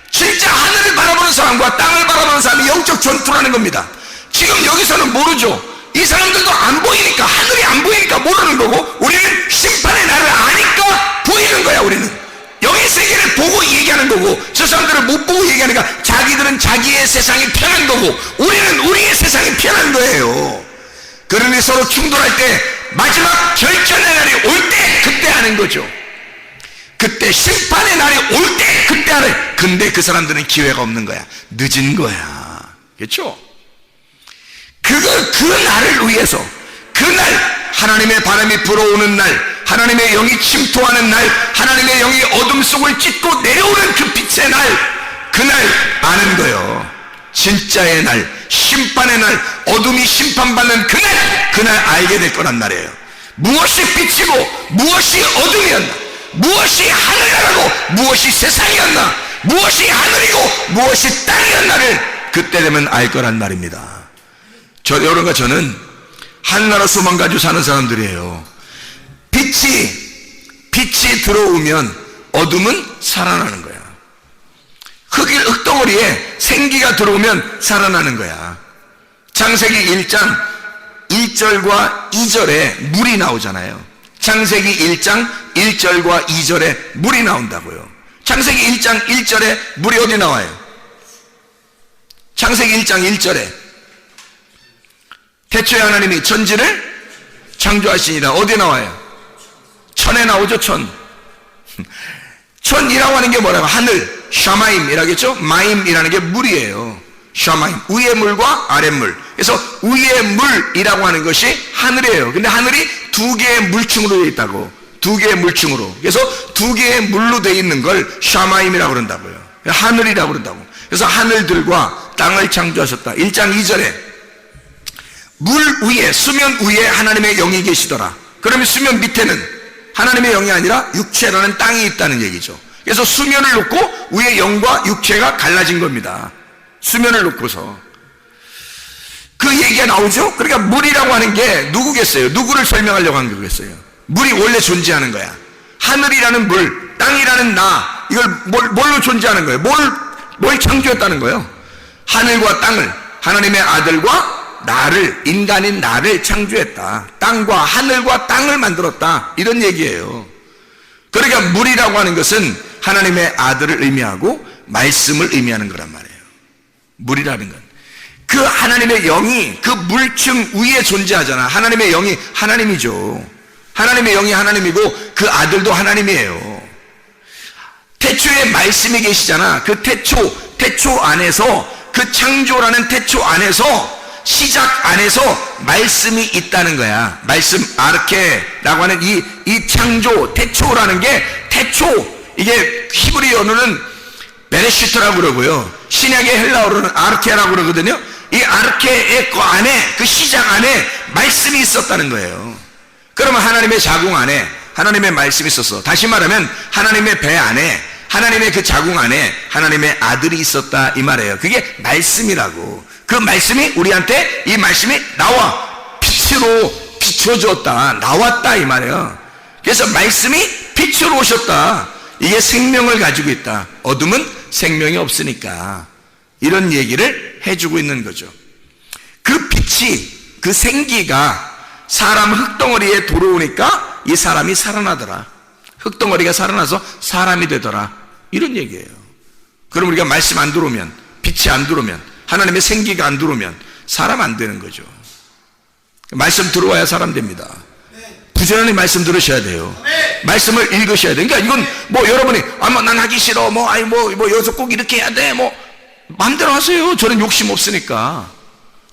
진짜 하늘을 바라보는 사람과 땅을 바라보는 사람이 영적 전투를 하는 겁니다. 지금 여기서는 모르죠. 이 사람들도 안 보이니까, 하늘이 안 보이니까 모르는 거고, 우리는 심판의 날을 아니까 보이는 거야. 우리는 영의 세계를 보고 얘기하는 거고, 저 사람들은 못 보고 얘기하니까 자기들은 자기의 세상이 편한 거고, 우리는 우리의 세상이 편한 거예요. 그러니 서로 충돌할 때 마지막 결전의 날이 올 때 그때 하는 거죠. 그때 심판의 날이 올 때 그때 하는. 근데 그 사람들은 기회가 없는 거야. 늦은 거야. 그렇죠? 그 날을 위해서, 그날 하나님의 바람이 불어오는 날, 하나님의 영이 침투하는 날, 하나님의 영이 어둠 속을 찢고 내려오는 그 빛의 날, 그날 아는 거예요. 진짜의 날, 심판의 날, 어둠이 심판받는 그날 알게 될 거란 말이에요. 무엇이 빛이고 무엇이 어둠이었나, 무엇이 하늘나라고 무엇이 세상이었나, 무엇이 하늘이고 무엇이 땅이었나를 그때 되면 알 거란 말입니다. 여러분과 저는 하늘나라 소망 가지고 사는 사람들이에요. 빛이 들어오면 어둠은 살아나는 거야. 흙덩어리에 생기가 들어오면 살아나는 거야. 창세기 1장 1절과 2절에 물이 나오잖아요. 창세기 1장 1절과 2절에 물이 나온다고요. 창세기 1장 1절에 물이 어디 나와요? 창세기 1장 1절에 태초에 하나님이 천지를 창조하시니라. 어디 나와요? 천에 나오죠. 천이라고 하는 게 뭐라고? 하늘, 샤마임이라겠죠? 마임이라는 게 물이에요. 샤마임, 위의 물과 아래 물. 그래서 위의 물이라고 하는 것이 하늘이에요. 근데 하늘이 두 개의 물층으로 되어 있다고. 두 개의 물층으로. 그래서 두 개의 물로 되어 있는 걸 샤마임이라고 그런다고요. 하늘이라고 그런다고. 그래서 하늘들과 땅을 창조하셨다. 1장 2절에 물 위에, 수면 위에 하나님의 영이 계시더라. 그러면 수면 밑에는 하나님의 영이 아니라 육체라는 땅이 있다는 얘기죠. 그래서 수면을 놓고 위에 영과 육체가 갈라진 겁니다. 수면을 놓고서 그 얘기가 나오죠. 그러니까 물이라고 하는 게 누구겠어요? 누구를 설명하려고 한 거겠어요? 물이 원래 존재하는 거야. 하늘이라는 물, 땅이라는 나, 이걸 뭘로 존재하는 거예요? 뭘 창조했다는 거예요? 하늘과 땅을, 하나님의 아들과 나를, 인간인 나를 창조했다. 땅과 하늘과 땅을 만들었다. 이런 얘기예요. 그러니까 물이라고 하는 것은 하나님의 아들을 의미하고 말씀을 의미하는 거란 말이에요. 물이라는 건 그 하나님의 영이 그 물층 위에 존재하잖아. 하나님의 영이 하나님이죠. 하나님의 영이 하나님이고 그 아들도 하나님이에요. 태초에 말씀이 계시잖아. 그 태초 안에서, 그 창조라는 태초 안에서, 시작 안에서 말씀이 있다는 거야. 말씀, 아르케라고 하는 이 창조, 태초라는 게, 이게 히브리 언어는 베레시트라고 그러고요. 신약의 헬라어로는 아르케라고 그러거든요. 이 아르케의 그 안에, 그 시작 안에 말씀이 있었다는 거예요. 그러면 하나님의 자궁 안에 하나님의 말씀이 있었어. 다시 말하면 하나님의 배 안에, 하나님의 그 자궁 안에 하나님의 아들이 있었다, 이 말이에요. 그게 말씀이라고. 그 말씀이 우리한테, 이 말씀이 나와 빛으로 비춰주었다, 나왔다, 이 말이에요. 그래서 말씀이 빛으로 오셨다. 이게 생명을 가지고 있다. 어둠은 생명이 없으니까. 이런 얘기를 해주고 있는 거죠. 그 빛이, 그 생기가 사람 흙덩어리에 들어오니까 이 사람이 살아나더라. 흙덩어리가 살아나서 사람이 되더라. 이런 얘기예요. 그럼 우리가 말씀 안 들어오면, 빛이 안 들어오면, 하나님의 생기가 안 들어오면 사람 안 되는 거죠. 말씀 들어와야 사람 됩니다. 부지런히 말씀 들으셔야 돼요. 말씀을 읽으셔야 돼요. 그러니까 이건 뭐 여러분이 난 하기 싫어, 여기서 꼭 이렇게 해야 돼, 마음대로 하세요. 저는 욕심 없으니까.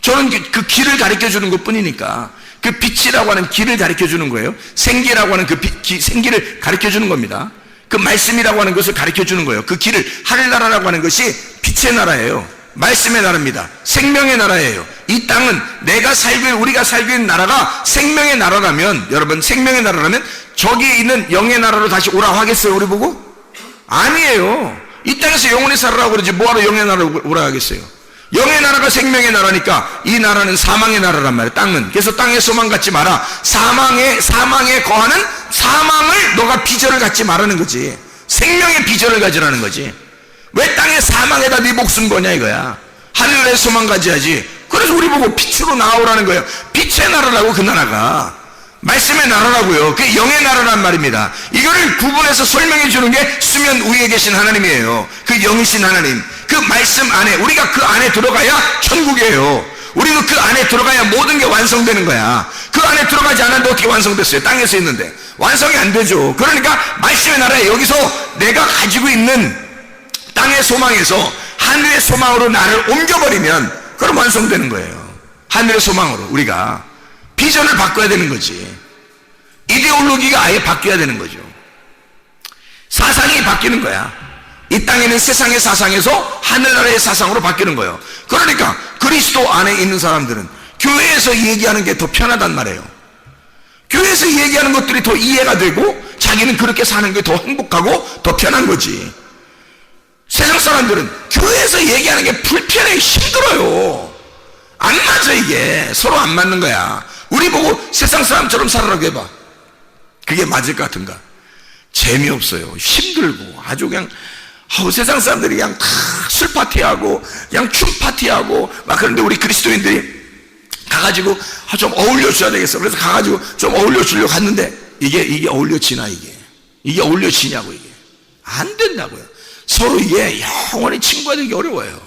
저는 그 길을 가르쳐 주는 것 뿐이니까. 그 빛이라고 하는 길을 가르쳐 주는 거예요. 생기라고 하는 그 생기를 가르쳐 주는 겁니다. 그 말씀이라고 하는 것을 가르쳐 주는 거예요. 그 길을, 하늘나라라고 하는 것이 빛의 나라예요. 말씀의 나라입니다. 생명의 나라예요. 이 땅은 우리가 살고 있는 나라가 생명의 나라라면, 여러분, 생명의 나라라면 저기 있는 영의 나라로 다시 오라 하겠어요, 우리 보고? 아니에요. 이 땅에서 영원히 살아라고 그러지 뭐하러 영의 나라로 오라 하겠어요? 영의 나라가 생명의 나라니까 이 나라는 사망의 나라란 말이에요. 땅은. 그래서 땅에 소망 갖지 마라. 사망에 거하는 사망을 너가 비전을 갖지 말라는 거지. 생명의 비전을 가지라는 거지. 왜 땅의 사망에다 네 목숨 거냐 이거야. 하늘에 소망 가져야지. 그래서 우리 보고 빛으로 나오라는 거예요. 빛의 나라라고, 그 나라가. 말씀의 나라라고요. 그게 영의 나라란 말입니다. 이거를 구분해서 설명해 주는 게 수면 위에 계신 하나님이에요. 그 영이신 하나님. 그 말씀 안에, 우리가 그 안에 들어가야 천국이에요. 우리는 그 안에 들어가야 모든 게 완성되는 거야. 그 안에 들어가지 않았는데 어떻게 완성됐어요? 땅에서 있는데. 완성이 안 되죠. 그러니까 말씀의 나라에 여기서 내가 가지고 있는 땅의 소망에서 하늘의 소망으로 나를 옮겨버리면 그럼 완성되는 거예요. 하늘의 소망으로 우리가 비전을 바꿔야 되는 거지. 이데올로기가 아예 바뀌어야 되는 거죠. 사상이 바뀌는 거야. 이 땅에는 세상의 사상에서 하늘나라의 사상으로 바뀌는 거예요. 그러니까 그리스도 안에 있는 사람들은 교회에서 얘기하는 게 더 편하단 말이에요. 교회에서 얘기하는 것들이 더 이해가 되고 자기는 그렇게 사는 게 더 행복하고 더 편한 거지. 세상 사람들은 교회에서 얘기하는 게 불편해, 힘들어요. 안 맞아. 이게 서로 안 맞는 거야. 우리 보고 세상 사람처럼 살아라고 해봐. 그게 맞을 것 같은가? 재미없어요. 힘들고 아주 그냥 세상 사람들이 그냥 다 술 파티하고 그냥 춤 파티하고 막 그런데 우리 그리스도인들이 가가지고 좀 어울려줘야 되겠어. 그래서 가가지고 좀 어울려주려고 갔는데 이게 어울려지나? 이게 어울려지냐고. 이게 안 된다고요. 서로 이게 영원히 친구가 되기 어려워요.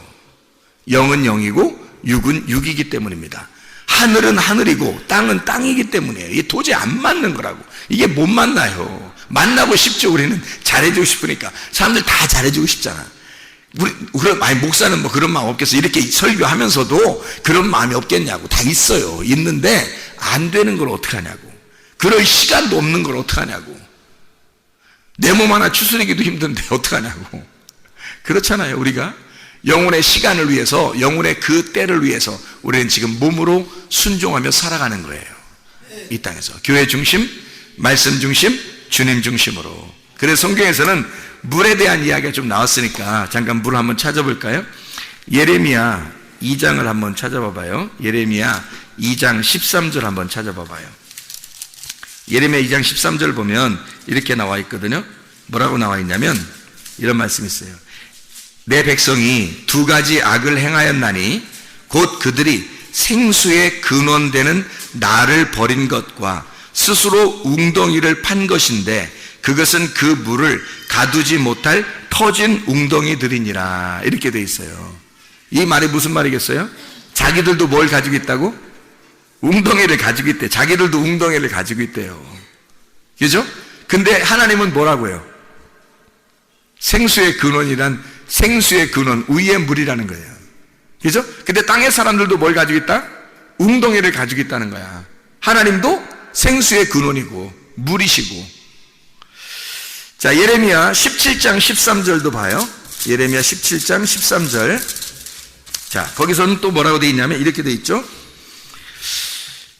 영은 영이고 육은 육이기 때문입니다. 하늘은 하늘이고 땅은 땅이기 때문이에요. 이게 도저히 안 맞는 거라고. 이게 못 만나요. 만나고 싶죠. 우리는 잘해주고 싶으니까. 사람들 다 잘해주고 싶잖아. 아니, 목사는 뭐 그런 마음 없겠어. 이렇게 설교하면서도 그런 마음이 없겠냐고. 다 있어요. 있는데, 안 되는 걸 어떡하냐고. 그럴 시간도 없는 걸 어떡하냐고. 내 몸 하나 추스리기도 힘든데 어떡하냐고. 그렇잖아요, 우리가. 영혼의 시간을 위해서, 영혼의 그 때를 위해서 우리는 지금 몸으로 순종하며 살아가는 거예요. 이 땅에서. 교회 중심, 말씀 중심, 주님 중심으로. 그래서 성경에서는 물에 대한 이야기가 좀 나왔으니까 잠깐 물을 한번 찾아볼까요? 예레미야 2장을 한번 찾아봐봐요. 예레미야 2장 13절 한번 찾아봐봐요. 예레미야 2장 13절 보면 이렇게 나와 있거든요. 뭐라고 나와 있냐면 이런 말씀이 있어요. 내 백성이 두 가지 악을 행하였나니 곧 그들이 생수의 근원되는 나를 버린 것과 스스로 웅덩이를 판 것인데 그것은 그 물을 가두지 못할 터진 웅덩이들이니라. 이렇게 돼 있어요. 이 말이 무슨 말이겠어요? 자기들도 뭘 가지고 있다고? 웅덩이를 가지고 있대. 자기들도 웅덩이를 가지고 있대요. 그죠? 근데 하나님은 뭐라고요? 생수의 근원이란 생수의 근원, 위의 물이라는 거예요. 그죠? 근데 땅의 사람들도 뭘 가지고 있다? 웅덩이를 가지고 있다는 거야. 하나님도 생수의 근원이고 물이시고. 자, 예레미야 17장 13절도 봐요. 예레미야 17장 13절. 자, 거기서는 또 뭐라고 되어 있냐면 이렇게 되어 있죠.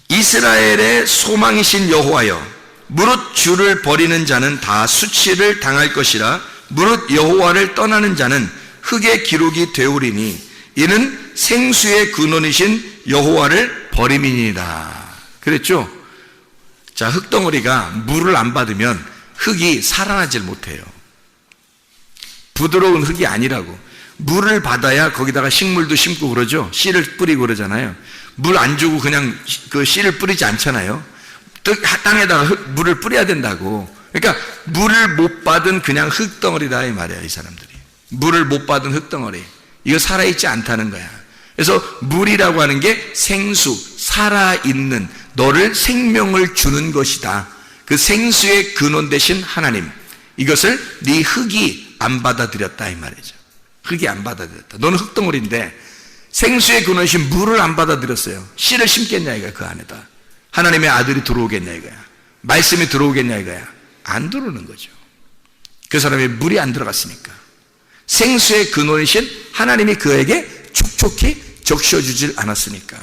이스라엘의 소망이신 여호와여, 무릇 주를 버리는 자는 다 수치를 당할 것이라. 무릇 여호와를 떠나는 자는 흙의 기록이 되오리니 이는 생수의 근원이신 여호와를 버림이니이다. 그랬죠? 자, 흙덩어리가 물을 안 받으면 흙이 살아나질 못해요. 부드러운 흙이 아니라고. 물을 받아야 거기다가 식물도 심고 그러죠. 씨를 뿌리고 그러잖아요. 물 안 주고 그냥 그 씨를 뿌리지 않잖아요. 땅에다가 물을 뿌려야 된다고. 그러니까 물을 못 받은 그냥 흙덩어리다 이 말이야, 이 사람들이. 물을 못 받은 흙덩어리. 이거 살아있지 않다는 거야. 그래서 물이라고 하는 게 생수, 살아있는, 너를 생명을 주는 것이다. 그 생수의 근원 되신 하나님, 이것을 네 흙이 안 받아들였다 이 말이죠. 흙이 안 받아들였다. 너는 흙덩어리인데 생수의 근원이신 물을 안 받아들였어요. 씨를 심겠냐 이거야. 그 안에다 하나님의 아들이 들어오겠냐 이거야. 말씀이 들어오겠냐 이거야. 안 들어오는 거죠. 그 사람이 물이 안 들어갔으니까. 생수의 근원이신 하나님이 그에게 촉촉히 적셔주질 않았으니까.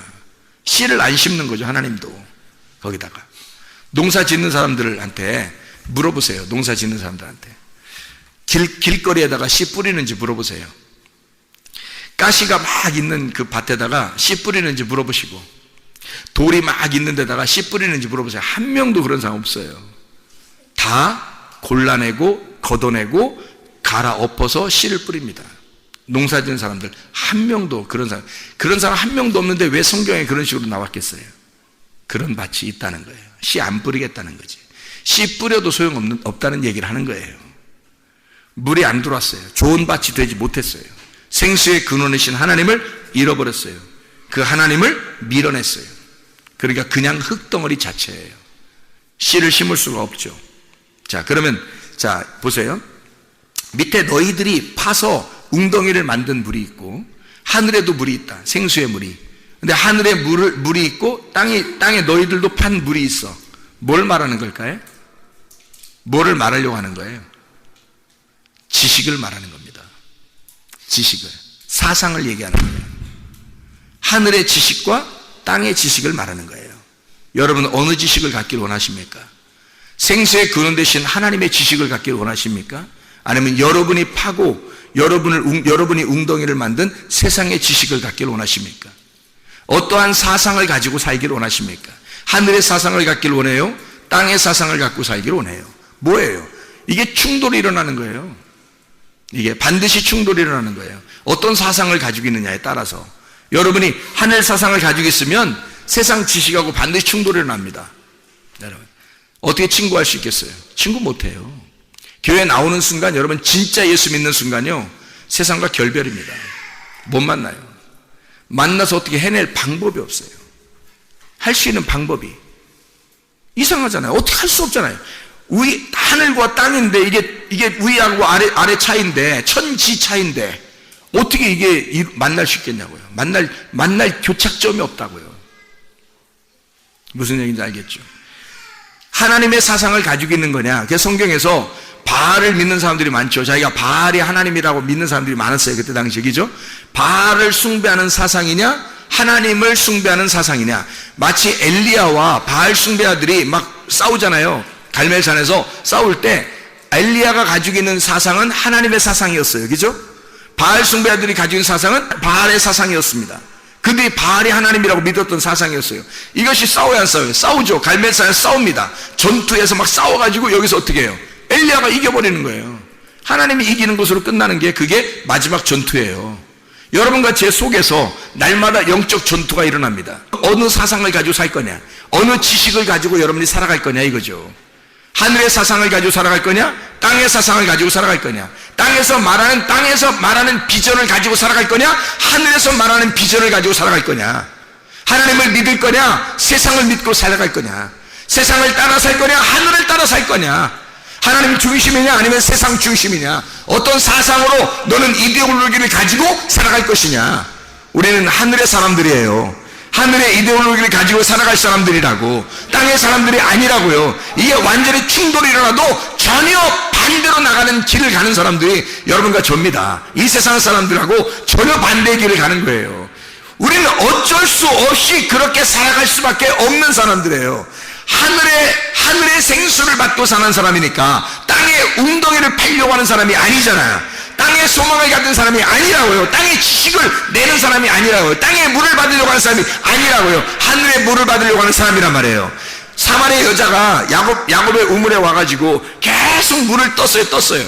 씨를 안 심는 거죠. 하나님도. 거기다가 농사 짓는 사람들한테 물어보세요. 농사 짓는 사람들한테 길거리에다가 씨 뿌리는지 물어보세요. 가시가 막 있는 그 밭에다가 씨 뿌리는지 물어보시고, 돌이 막 있는 데다가 씨 뿌리는지 물어보세요. 한 명도 그런 사람 없어요. 다 골라내고 걷어내고 갈아 엎어서 씨를 뿌립니다. 농사 짓는 사람들 한 명도 그런 사람 한 명도 없는데 왜 성경에 그런 식으로 나왔겠어요? 그런 밭이 있다는 거예요. 씨 안 뿌리겠다는 거지. 씨 뿌려도 소용없다는 얘기를 하는 거예요. 물이 안 들어왔어요. 좋은 밭이 되지 못했어요. 생수의 근원이신 하나님을 잃어버렸어요. 그 하나님을 밀어냈어요. 그러니까 그냥 흙덩어리 자체예요. 씨를 심을 수가 없죠. 자, 그러면 자 보세요. 밑에 너희들이 파서 웅덩이를 만든 물이 있고 하늘에도 물이 있다. 생수의 물이. 근데 하늘에 물이 있고 땅에 너희들도 판 물이 있어. 뭘 말하는 걸까요? 뭐를 말하려고 하는 거예요? 지식을 말하는 겁니다. 지식을. 사상을 얘기하는 거예요. 하늘의 지식과 땅의 지식을 말하는 거예요. 여러분 어느 지식을 갖기를 원하십니까? 생수의 근원 되신 하나님의 지식을 갖기를 원하십니까? 아니면 여러분이 파고 여러분이 웅덩이를 만든 세상의 지식을 갖기를 원하십니까? 어떠한 사상을 가지고 살기를 원하십니까? 하늘의 사상을 갖기를 원해요? 땅의 사상을 갖고 살기를 원해요? 뭐예요? 이게 충돌이 일어나는 거예요. 이게 반드시 충돌이 일어나는 거예요. 어떤 사상을 가지고 있느냐에 따라서. 여러분이 하늘 사상을 가지고 있으면 세상 지식하고 반드시 충돌이 일어납니다. 여러분 어떻게 친구할 수 있겠어요? 친구 못해요. 교회 나오는 순간 여러분 진짜 예수 믿는 순간요 세상과 결별입니다. 못 만나요. 만나서 어떻게 해낼 방법이 없어요. 할 수 있는 방법이 이상하잖아요. 어떻게 할 수 없잖아요. 하늘과 땅인데 이게 위하고 아래 차이인데 천지 차이인데 어떻게 이게 만날 수 있겠냐고요. 만날 교착점이 없다고요. 무슨 얘기인지 알겠죠? 하나님의 사상을 가지고 있는 거냐. 그래서 성경에서 바알을 믿는 사람들이 많죠. 자기가 바알이 하나님이라고 믿는 사람들이 많았어요. 그때 당시에. 그죠? 바알을 숭배하는 사상이냐, 하나님을 숭배하는 사상이냐. 마치 엘리야와 바알 숭배자들이 막 싸우잖아요. 갈멜산에서 싸울 때 엘리야가 가지고 있는 사상은 하나님의 사상이었어요. 그죠? 바알 숭배자들이 가지고 있는 사상은 바알의 사상이었습니다. 근데 바알이 하나님이라고 믿었던 사상이었어요. 이것이 싸워야 안 싸워요? 싸우죠. 갈멜산에서 싸웁니다. 전투에서 막 싸워가지고 여기서 어떻게 해요? 엘리야가 이겨버리는 거예요. 하나님이 이기는 것으로 끝나는 게 그게 마지막 전투예요. 여러분과 제 속에서 날마다 영적 전투가 일어납니다. 어느 사상을 가지고 살 거냐, 어느 지식을 가지고 여러분이 살아갈 거냐 이거죠. 하늘의 사상을 가지고 살아갈 거냐, 땅의 사상을 가지고 살아갈 거냐, 땅에서 말하는 비전을 가지고 살아갈 거냐, 하늘에서 말하는 비전을 가지고 살아갈 거냐, 하나님을 믿을 거냐, 세상을 믿고 살아갈 거냐, 세상을 따라 살 거냐, 하늘을 따라 살 거냐, 하나님 중심이냐 아니면 세상 중심이냐, 어떤 사상으로 너는 이데올로기를 가지고 살아갈 것이냐. 우리는 하늘의 사람들이에요. 하늘의 이데올로기를 가지고 살아갈 사람들이라고, 땅의 사람들이 아니라고요. 이게 완전히 충돌이 일어나도 전혀 반대로 나가는 길을 가는 사람들이 여러분과 저입니다. 이 세상 사람들하고 전혀 반대의 길을 가는 거예요. 우리는 어쩔 수 없이 그렇게 살아갈 수밖에 없는 사람들이에요. 하늘의 생수를 받고 사는 사람이니까 땅의 웅덩이를 팔려고 하는 사람이 아니잖아요. 땅의 소망을 갖는 사람이 아니라고요. 땅의 지식을 내는 사람이 아니라고요. 땅의 물을 받으려고 하는 사람이 아니라고요. 하늘의 물을 받으려고 하는 사람이란 말이에요. 사마리아 여자가 야곱의 우물에 와가지고 계속 물을 떴어요.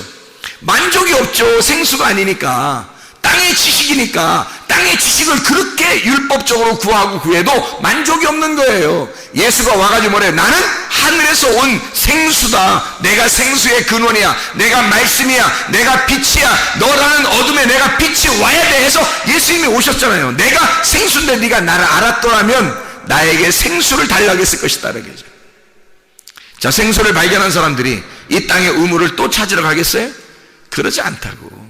만족이 없죠. 생수가 아니니까. 땅의 지식이니까. 땅의 지식을 그렇게 율법적으로 구하고 구해도 만족이 없는 거예요. 예수가 와가지고 뭐래요? 나는 하늘에서 온 생수다. 내가 생수의 근원이야. 내가 말씀이야. 내가 빛이야. 너라는 어둠에 내가 빛이 와야 돼 해서 예수님이 오셨잖아요. 내가 생수인데 네가 나를 알았더라면 나에게 생수를 달라고 했을 것이다. 이렇게죠. 자, 생수를 발견한 사람들이 이 땅의 우물을 또 찾으러 가겠어요? 그러지 않다고.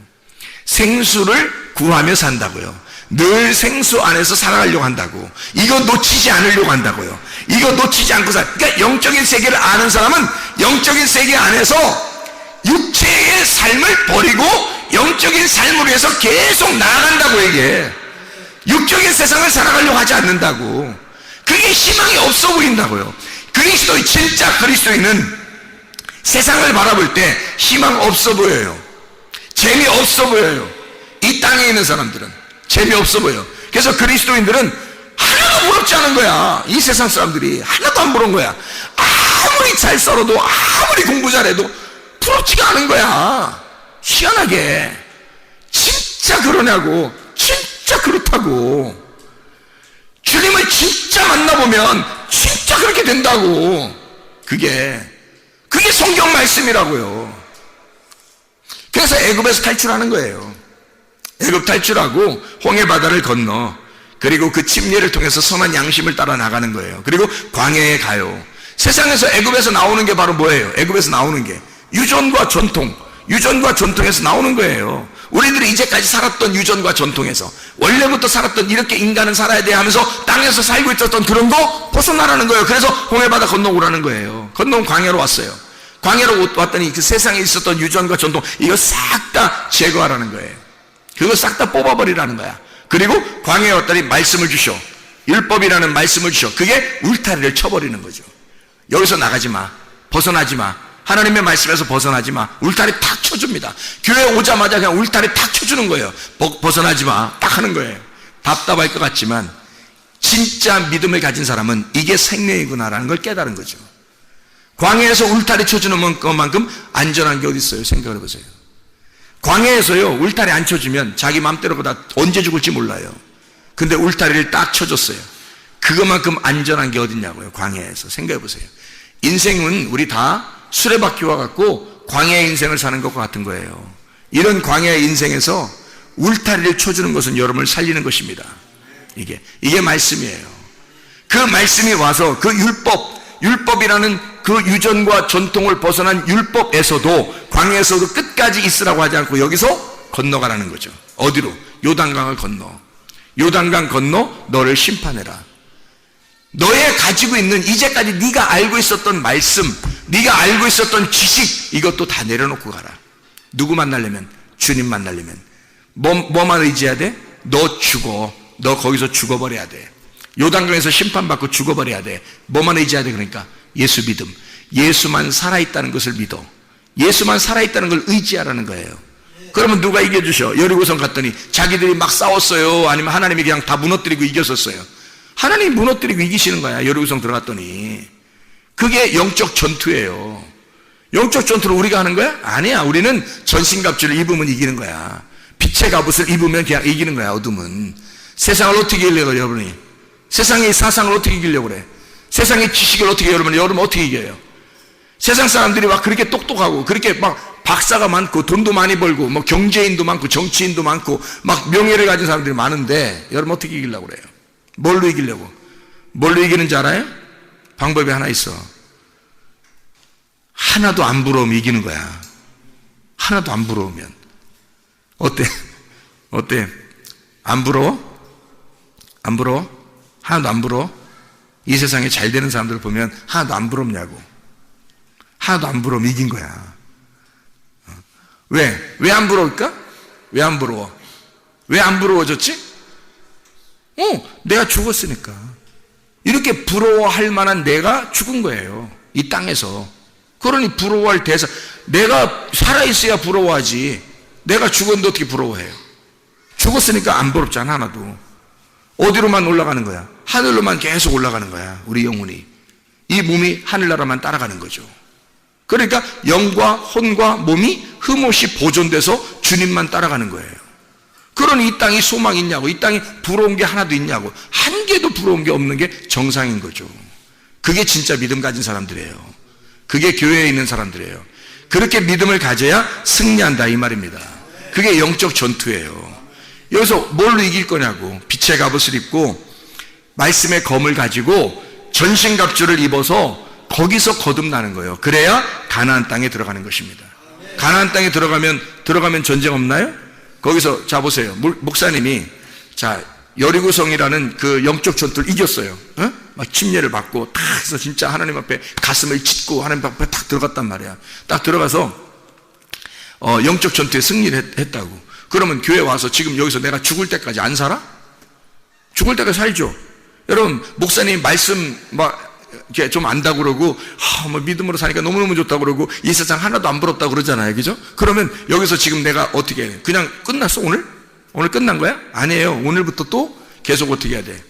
생수를 구하며 산다고요. 늘 생수 안에서 살아가려고 한다고. 이거 놓치지 않으려고 한다고요. 이거 놓치지 않고 그러니까 영적인 세계를 아는 사람은 영적인 세계 안에서 육체의 삶을 버리고 영적인 삶을 위해서 계속 나아간다고. 이게 육적인 세상을 살아가려고 하지 않는다고. 그게 희망이 없어 보인다고요. 진짜 그리스도인은 세상을 바라볼 때 희망 없어 보여요. 재미없어 보여요. 이 땅에 있는 사람들은 재미없어 보여. 그래서 그리스도인들은 하나도 부럽지 않은 거야. 이 세상 사람들이 하나도 안 부러운 거야. 아무리 잘 썰어도 아무리 공부 잘해도 부럽지가 않은 거야. 희한하게. 진짜 그러냐고. 진짜 그렇다고. 주님을 진짜 만나보면 진짜 그렇게 된다고. 그게 성경 말씀이라고요. 그래서 애굽에서 탈출하는 거예요. 애굽 탈출하고 홍해 바다를 건너, 그리고 그 침례를 통해서 선한 양심을 따라 나가는 거예요. 그리고 광야에 가요. 세상에서 애굽에서 나오는 게 바로 뭐예요? 애굽에서 나오는 게 유전과 전통에서 나오는 거예요. 우리들이 이제까지 살았던 유전과 전통에서, 원래부터 살았던, 이렇게 인간은 살아야 돼 하면서 땅에서 살고 있었던 그런 거 벗어나라는 거예요. 그래서 홍해 바다 건너오라는 거예요. 건너온 광야로 왔어요. 광야로 왔더니 그 세상에 있었던 유전과 전통, 이거 싹 다 제거하라는 거예요. 그거 싹 다 뽑아버리라는 거야. 그리고 광야에 왔더니 말씀을 주셔. 율법이라는 말씀을 주셔. 그게 울타리를 쳐버리는 거죠. 여기서 나가지 마. 벗어나지 마. 하나님의 말씀에서 벗어나지 마. 울타리 탁 쳐줍니다. 교회 오자마자 그냥 울타리 탁 쳐주는 거예요. 벗어나지 마. 딱 하는 거예요. 답답할 것 같지만 진짜 믿음을 가진 사람은 이게 생명이구나라는 걸 깨달은 거죠. 광야에서 울타리 쳐주는 것만큼 안전한 게 어디 있어요? 생각을 해보세요. 광야에서요, 울타리 안 쳐주면 자기 맘대로 다 언제 죽을지 몰라요. 근데 울타리를 딱 쳐줬어요. 그것만큼 안전한 게 어딨냐고요. 광야에서. 생각해 보세요. 인생은 우리 다 수레바퀴와 같고 광야의 인생을 사는 것과 같은 거예요. 이런 광야의 인생에서 울타리를 쳐주는 것은 여러분을 살리는 것입니다. 이게 말씀이에요. 그 말씀이 와서 그 율법이라는 그 유전과 전통을 벗어난 율법에서도, 광야에서도 끝까지 있으라고 하지 않고 여기서 건너가라는 거죠. 어디로? 요단강을 건너. 요단강 건너 너를 심판해라. 너의 가지고 있는 이제까지 네가 알고 있었던 말씀, 네가 알고 있었던 지식, 이것도 다 내려놓고 가라. 누구 만나려면? 주님 만나려면 뭐만 의지해야 돼? 너 죽어. 너 거기서 죽어버려야 돼. 요단강에서 심판받고 죽어버려야 돼. 뭐만 의지해야 돼? 그러니까 예수 믿음. 예수만 살아있다는 것을 믿어. 예수만 살아있다는 걸 의지하라는 거예요. 그러면 누가 이겨주셔? 여리고성 갔더니 자기들이 막 싸웠어요? 아니면 하나님이 그냥 다 무너뜨리고 이겼었어요? 하나님이 무너뜨리고 이기시는 거야. 여리고성 들어갔더니. 그게 영적 전투예요. 영적 전투를 우리가 하는 거야? 아니야. 우리는 전신갑주를 입으면 이기는 거야. 빛의 갑옷을 입으면 그냥 이기는 거야. 어둠은. 세상을 어떻게 이기려고 그래, 여러분이? 세상의 사상을 어떻게 이기려고 그래? 세상의 지식을 어떻게, 여러분 어떻게 이겨요? 세상 사람들이 막 그렇게 똑똑하고 그렇게 막 박사가 많고 돈도 많이 벌고 뭐 경제인도 많고 정치인도 많고 막 명예를 가진 사람들이 많은데 여러분 어떻게 이기려고 그래요? 뭘로 이기려고? 뭘로 이기는지 알아요? 방법이 하나 있어. 하나도 안 부러우면 이기는 거야. 하나도 안 부러우면. 어때? 안 부러워? 안 부러워? 하나도 안 부러워? 이 세상에 잘 되는 사람들 보면 하나도 안 부럽냐고. 하나도 안 부러우면 이긴 거야. 왜? 왜 안 부러울까? 왜 안 부러워? 왜 안 부러워졌지? 내가 죽었으니까. 이렇게 부러워할 만한 내가 죽은 거예요. 이 땅에서. 그러니 부러워할 대상. 내가 살아있어야 부러워하지. 내가 죽었는데 어떻게 부러워해요? 죽었으니까 안 부럽잖아, 하나도. 어디로만 올라가는 거야? 하늘로만 계속 올라가는 거야, 우리 영혼이. 이 몸이 하늘나라만 따라가는 거죠. 그러니까 영과 혼과 몸이 흠없이 보존돼서 주님만 따라가는 거예요. 그러니 이 땅이 소망이 있냐고, 이 땅이 부러운 게 하나도 있냐고. 한 개도 부러운 게 없는 게 정상인 거죠. 그게 진짜 믿음 가진 사람들이에요. 그게 교회에 있는 사람들이에요. 그렇게 믿음을 가져야 승리한다, 이 말입니다. 그게 영적 전투예요. 여기서 뭘로 이길 거냐고. 빛의 갑옷을 입고 말씀의 검을 가지고 전신갑주를 입어서 거기서 거듭나는 거예요. 그래야 가나안 땅에 들어가는 것입니다. 가나안 땅에 들어가면 전쟁 없나요? 거기서 자 보세요. 목사님이 자 여리고성이라는 그 영적 전투를 이겼어요. 막 침례를 받고 딱 해서 진짜 하나님 앞에 가슴을 찢고 하나님 앞에 딱 들어갔단 말이야. 딱 들어가서 영적 전투에 승리를 했다고. 그러면 교회 와서 지금 여기서 내가 죽을 때까지 안 살아? 죽을 때까지 살죠. 여러분 목사님 말씀 막 이렇게 좀 안다고 그러고 뭐 믿음으로 사니까 너무너무 좋다고 그러고 이 세상 하나도 안 부럽다고 그러잖아요. 그죠? 그러면 여기서 지금 내가 어떻게 해? 그냥 끝났어 오늘? 오늘 끝난 거야? 아니에요. 오늘부터 또 계속 어떻게 해야 돼?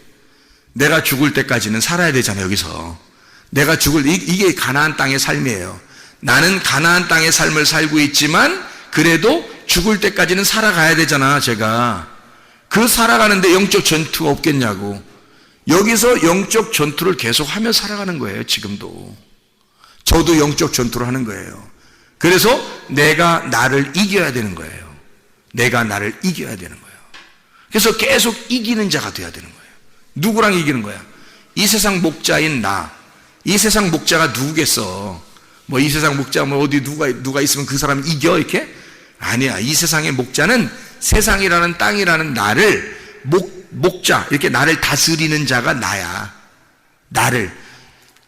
내가 죽을 때까지는 살아야 되잖아요. 여기서 내가 이게 가나안 땅의 삶이에요. 나는 가나안 땅의 삶을 살고 있지만 그래도 죽을 때까지는 살아가야 되잖아. 제가 그 살아가는데 영적 전투가 없겠냐고. 여기서 영적 전투를 계속하며 살아가는 거예요. 지금도 저도 영적 전투를 하는 거예요. 그래서 내가 나를 이겨야 되는 거예요. 내가 나를 이겨야 되는 거예요. 그래서 계속 이기는 자가 돼야 되는 거예요. 누구랑 이기는 거야? 이 세상 목자인 나. 이 세상 목자가 누구겠어? 뭐 이 세상 목자 뭐 어디 누가 있으면 그 사람이 이겨 이렇게? 아니야. 이 세상의 목자는 세상이라는 땅이라는 나를 목자, 이렇게 나를 다스리는 자가 나야. 나를.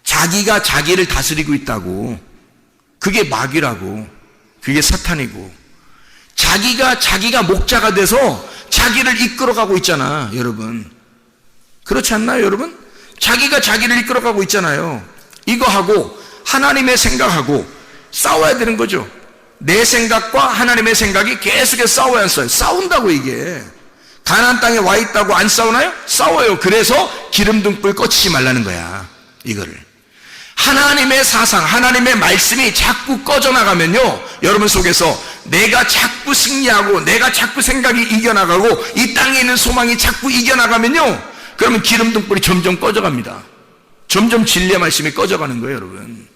자기가 자기를 다스리고 있다고. 그게 마귀라고. 그게 사탄이고. 자기가 목자가 돼서 자기를 이끌어가고 있잖아, 여러분. 그렇지 않나요, 여러분? 자기가 자기를 이끌어가고 있잖아요. 이거하고 하나님의 생각하고 싸워야 되는 거죠. 내 생각과 하나님의 생각이 계속해서 싸워야 안 싸워요. 싸운다고 이게. 가나안 땅에 와 있다고 안 싸우나요? 싸워요. 그래서 기름등불 꺼치지 말라는 거야. 이거를. 하나님의 사상, 하나님의 말씀이 자꾸 꺼져나가면요, 여러분 속에서 내가 자꾸 승리하고 내가 자꾸 생각이 이겨나가고 이 땅에 있는 소망이 자꾸 이겨나가면요, 그러면 기름등불이 점점 꺼져갑니다. 점점 진리의 말씀이 꺼져가는 거예요, 여러분.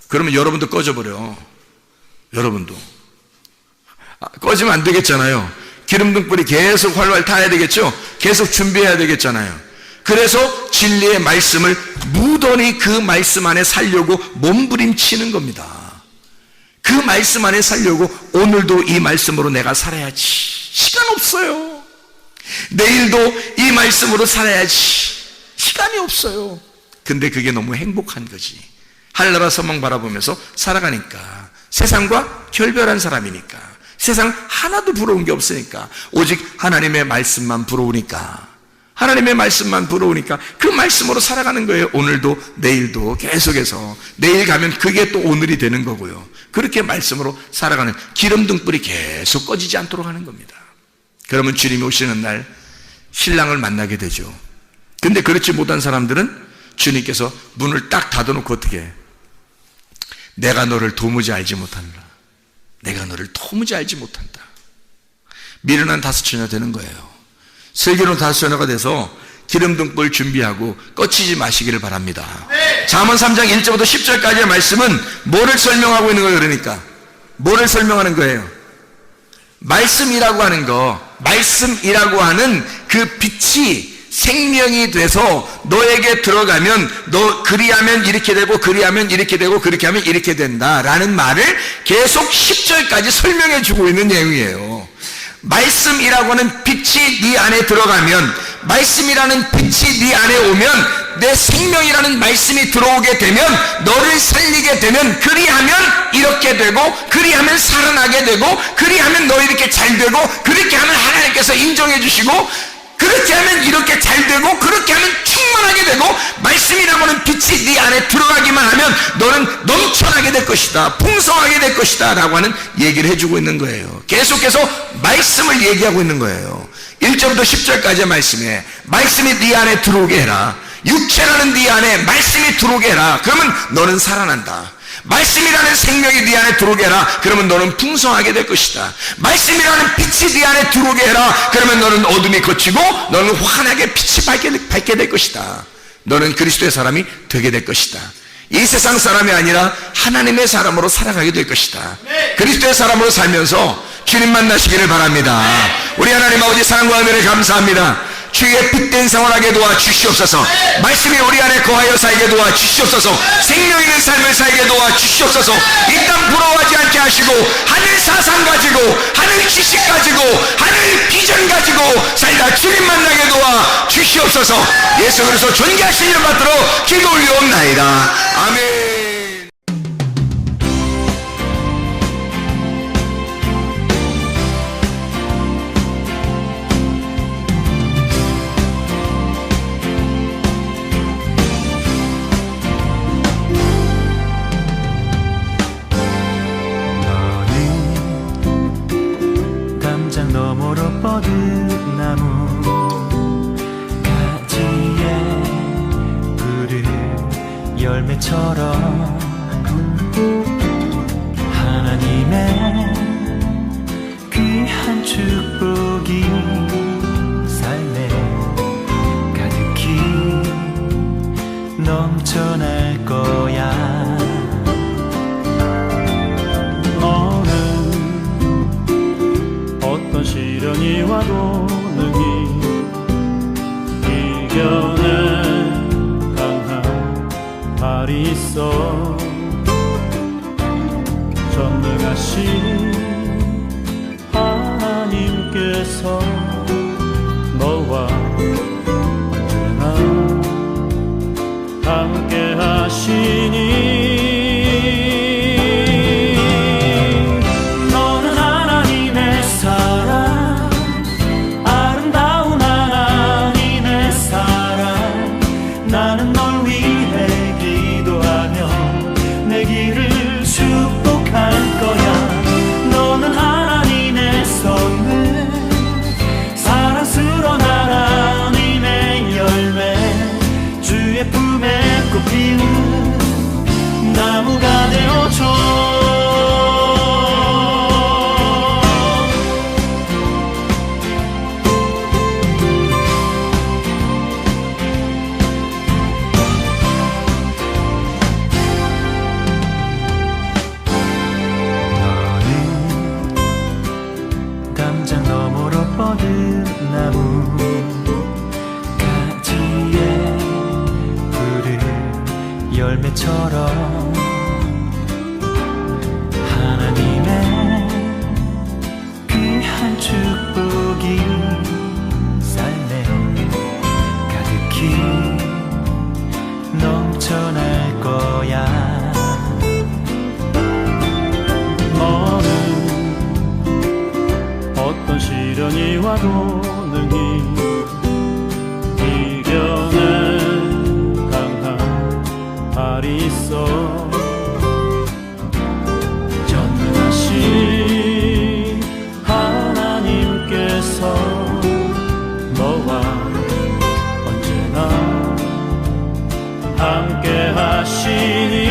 그러면 여러분도 꺼져버려. 여러분도. 꺼지면 안 되겠잖아요. 기름등불이 계속 활활 타야 되겠죠? 계속 준비해야 되겠잖아요. 그래서 진리의 말씀을 무던히 그 말씀 안에 살려고 몸부림치는 겁니다. 그 말씀 안에 살려고 오늘도 이 말씀으로 내가 살아야지. 시간 없어요. 내일도 이 말씀으로 살아야지. 시간이 없어요. 근데 그게 너무 행복한 거지. 하늘나라 소망 바라보면서 살아가니까, 세상과 결별한 사람이니까, 세상 하나도 부러운 게 없으니까, 오직 하나님의 말씀만 부러우니까, 하나님의 말씀만 부러우니까 그 말씀으로 살아가는 거예요. 오늘도 내일도 계속해서. 내일 가면 그게 또 오늘이 되는 거고요. 그렇게 말씀으로 살아가는, 기름등불이 계속 꺼지지 않도록 하는 겁니다. 그러면 주님이 오시는 날 신랑을 만나게 되죠. 근데 그렇지 못한 사람들은 주님께서 문을 딱 닫아놓고 어떻게 해? 내가 너를 도무지 알지 못한다. 내가 너를 도무지 알지 못한다. 미련한 다섯 처녀 되는 거예요. 슬기로운 다섯 처녀가 돼서 기름등불 준비하고 꺼치지 마시기를 바랍니다. 잠언 3장 1절부터 10절까지의 말씀은 뭐를 설명하고 있는 거예요? 그러니까 뭐를 설명하는 거예요? 말씀이라고 하는 거, 말씀이라고 하는 그 빛이 생명이 돼서 너에게 들어가면, 너 그리하면 이렇게 되고, 그리하면 이렇게 되고, 그렇게 하면 이렇게 된다라는 말을 계속 10절까지 설명해 주고 있는 내용이에요. 말씀이라고 하는 빛이 네 안에 들어가면, 말씀이라는 빛이 네 안에 오면, 내 생명이라는 말씀이 들어오게 되면, 너를 살리게 되면, 그리하면 이렇게 되고, 그리하면 살아나게 되고, 그리하면 너 이렇게 잘 되고, 그렇게 하면 하나님께서 인정해 주시고, 그렇게 하면 이렇게 잘 되고, 그렇게 하면 충만하게 되고, 말씀이라고 하는 빛이 네 안에 들어가기만 하면 너는 넘쳐나게 될 것이다, 풍성하게 될 것이다 라고 하는 얘기를 해주고 있는 거예요. 계속해서 말씀을 얘기하고 있는 거예요. 1절부터 10절까지의 말씀에 말씀이 네 안에 들어오게 해라. 육체라는 네 안에 말씀이 들어오게 해라. 그러면 너는 살아난다. 말씀이라는 생명이 네 안에 들어오게 해라. 그러면 너는 풍성하게 될 것이다. 말씀이라는 빛이 네 안에 들어오게 해라. 그러면 너는 어둠이 걷히고 너는 환하게 빛이 밝게 될 것이다. 너는 그리스도의 사람이 되게 될 것이다. 이 세상 사람이 아니라 하나님의 사람으로 살아가게 될 것이다. 그리스도의 사람으로 살면서 주님 만나시기를 바랍니다. 우리 하나님 아버지 사랑과 은혜를 감사합니다. 주의 빛된 생활하게 도와주시옵소서. 말씀이 우리 안에 거하여 살게 도와주시옵소서. 생명 있는 삶을 살게 도와주시옵소서. 이 땅 부러워하지 않게 하시고, 하늘 사상 가지고, 하늘 지식 가지고, 하늘 비전 가지고 살다 주님 만나게 도와주시옵소서. 예수 그리스도 존귀하신 이름 받들어 기도 올리옵나이다. 아멘. 너머로 뻗은 나무 가지에 푸른 열매처럼 하나님의 귀한 축복이 삶에 가득히 넘쳐날 거야. 어떤 시련이 와도 능히 이겨낼 강한 발이 있어. 전능하신 하나님께서 너와 언제나 함께 하시니 나무가 되어줘. 너는 담장 너머로 뻗은 나무 가지에 푸른 열매처럼 거룩한 축복이 삶에 가득히 넘쳐날 거야. 너는 어떤 시련이 와도 능히 이겨낼 강한 발이 있어. 전능하신 하나님께서 너와 언제나 함께 하시니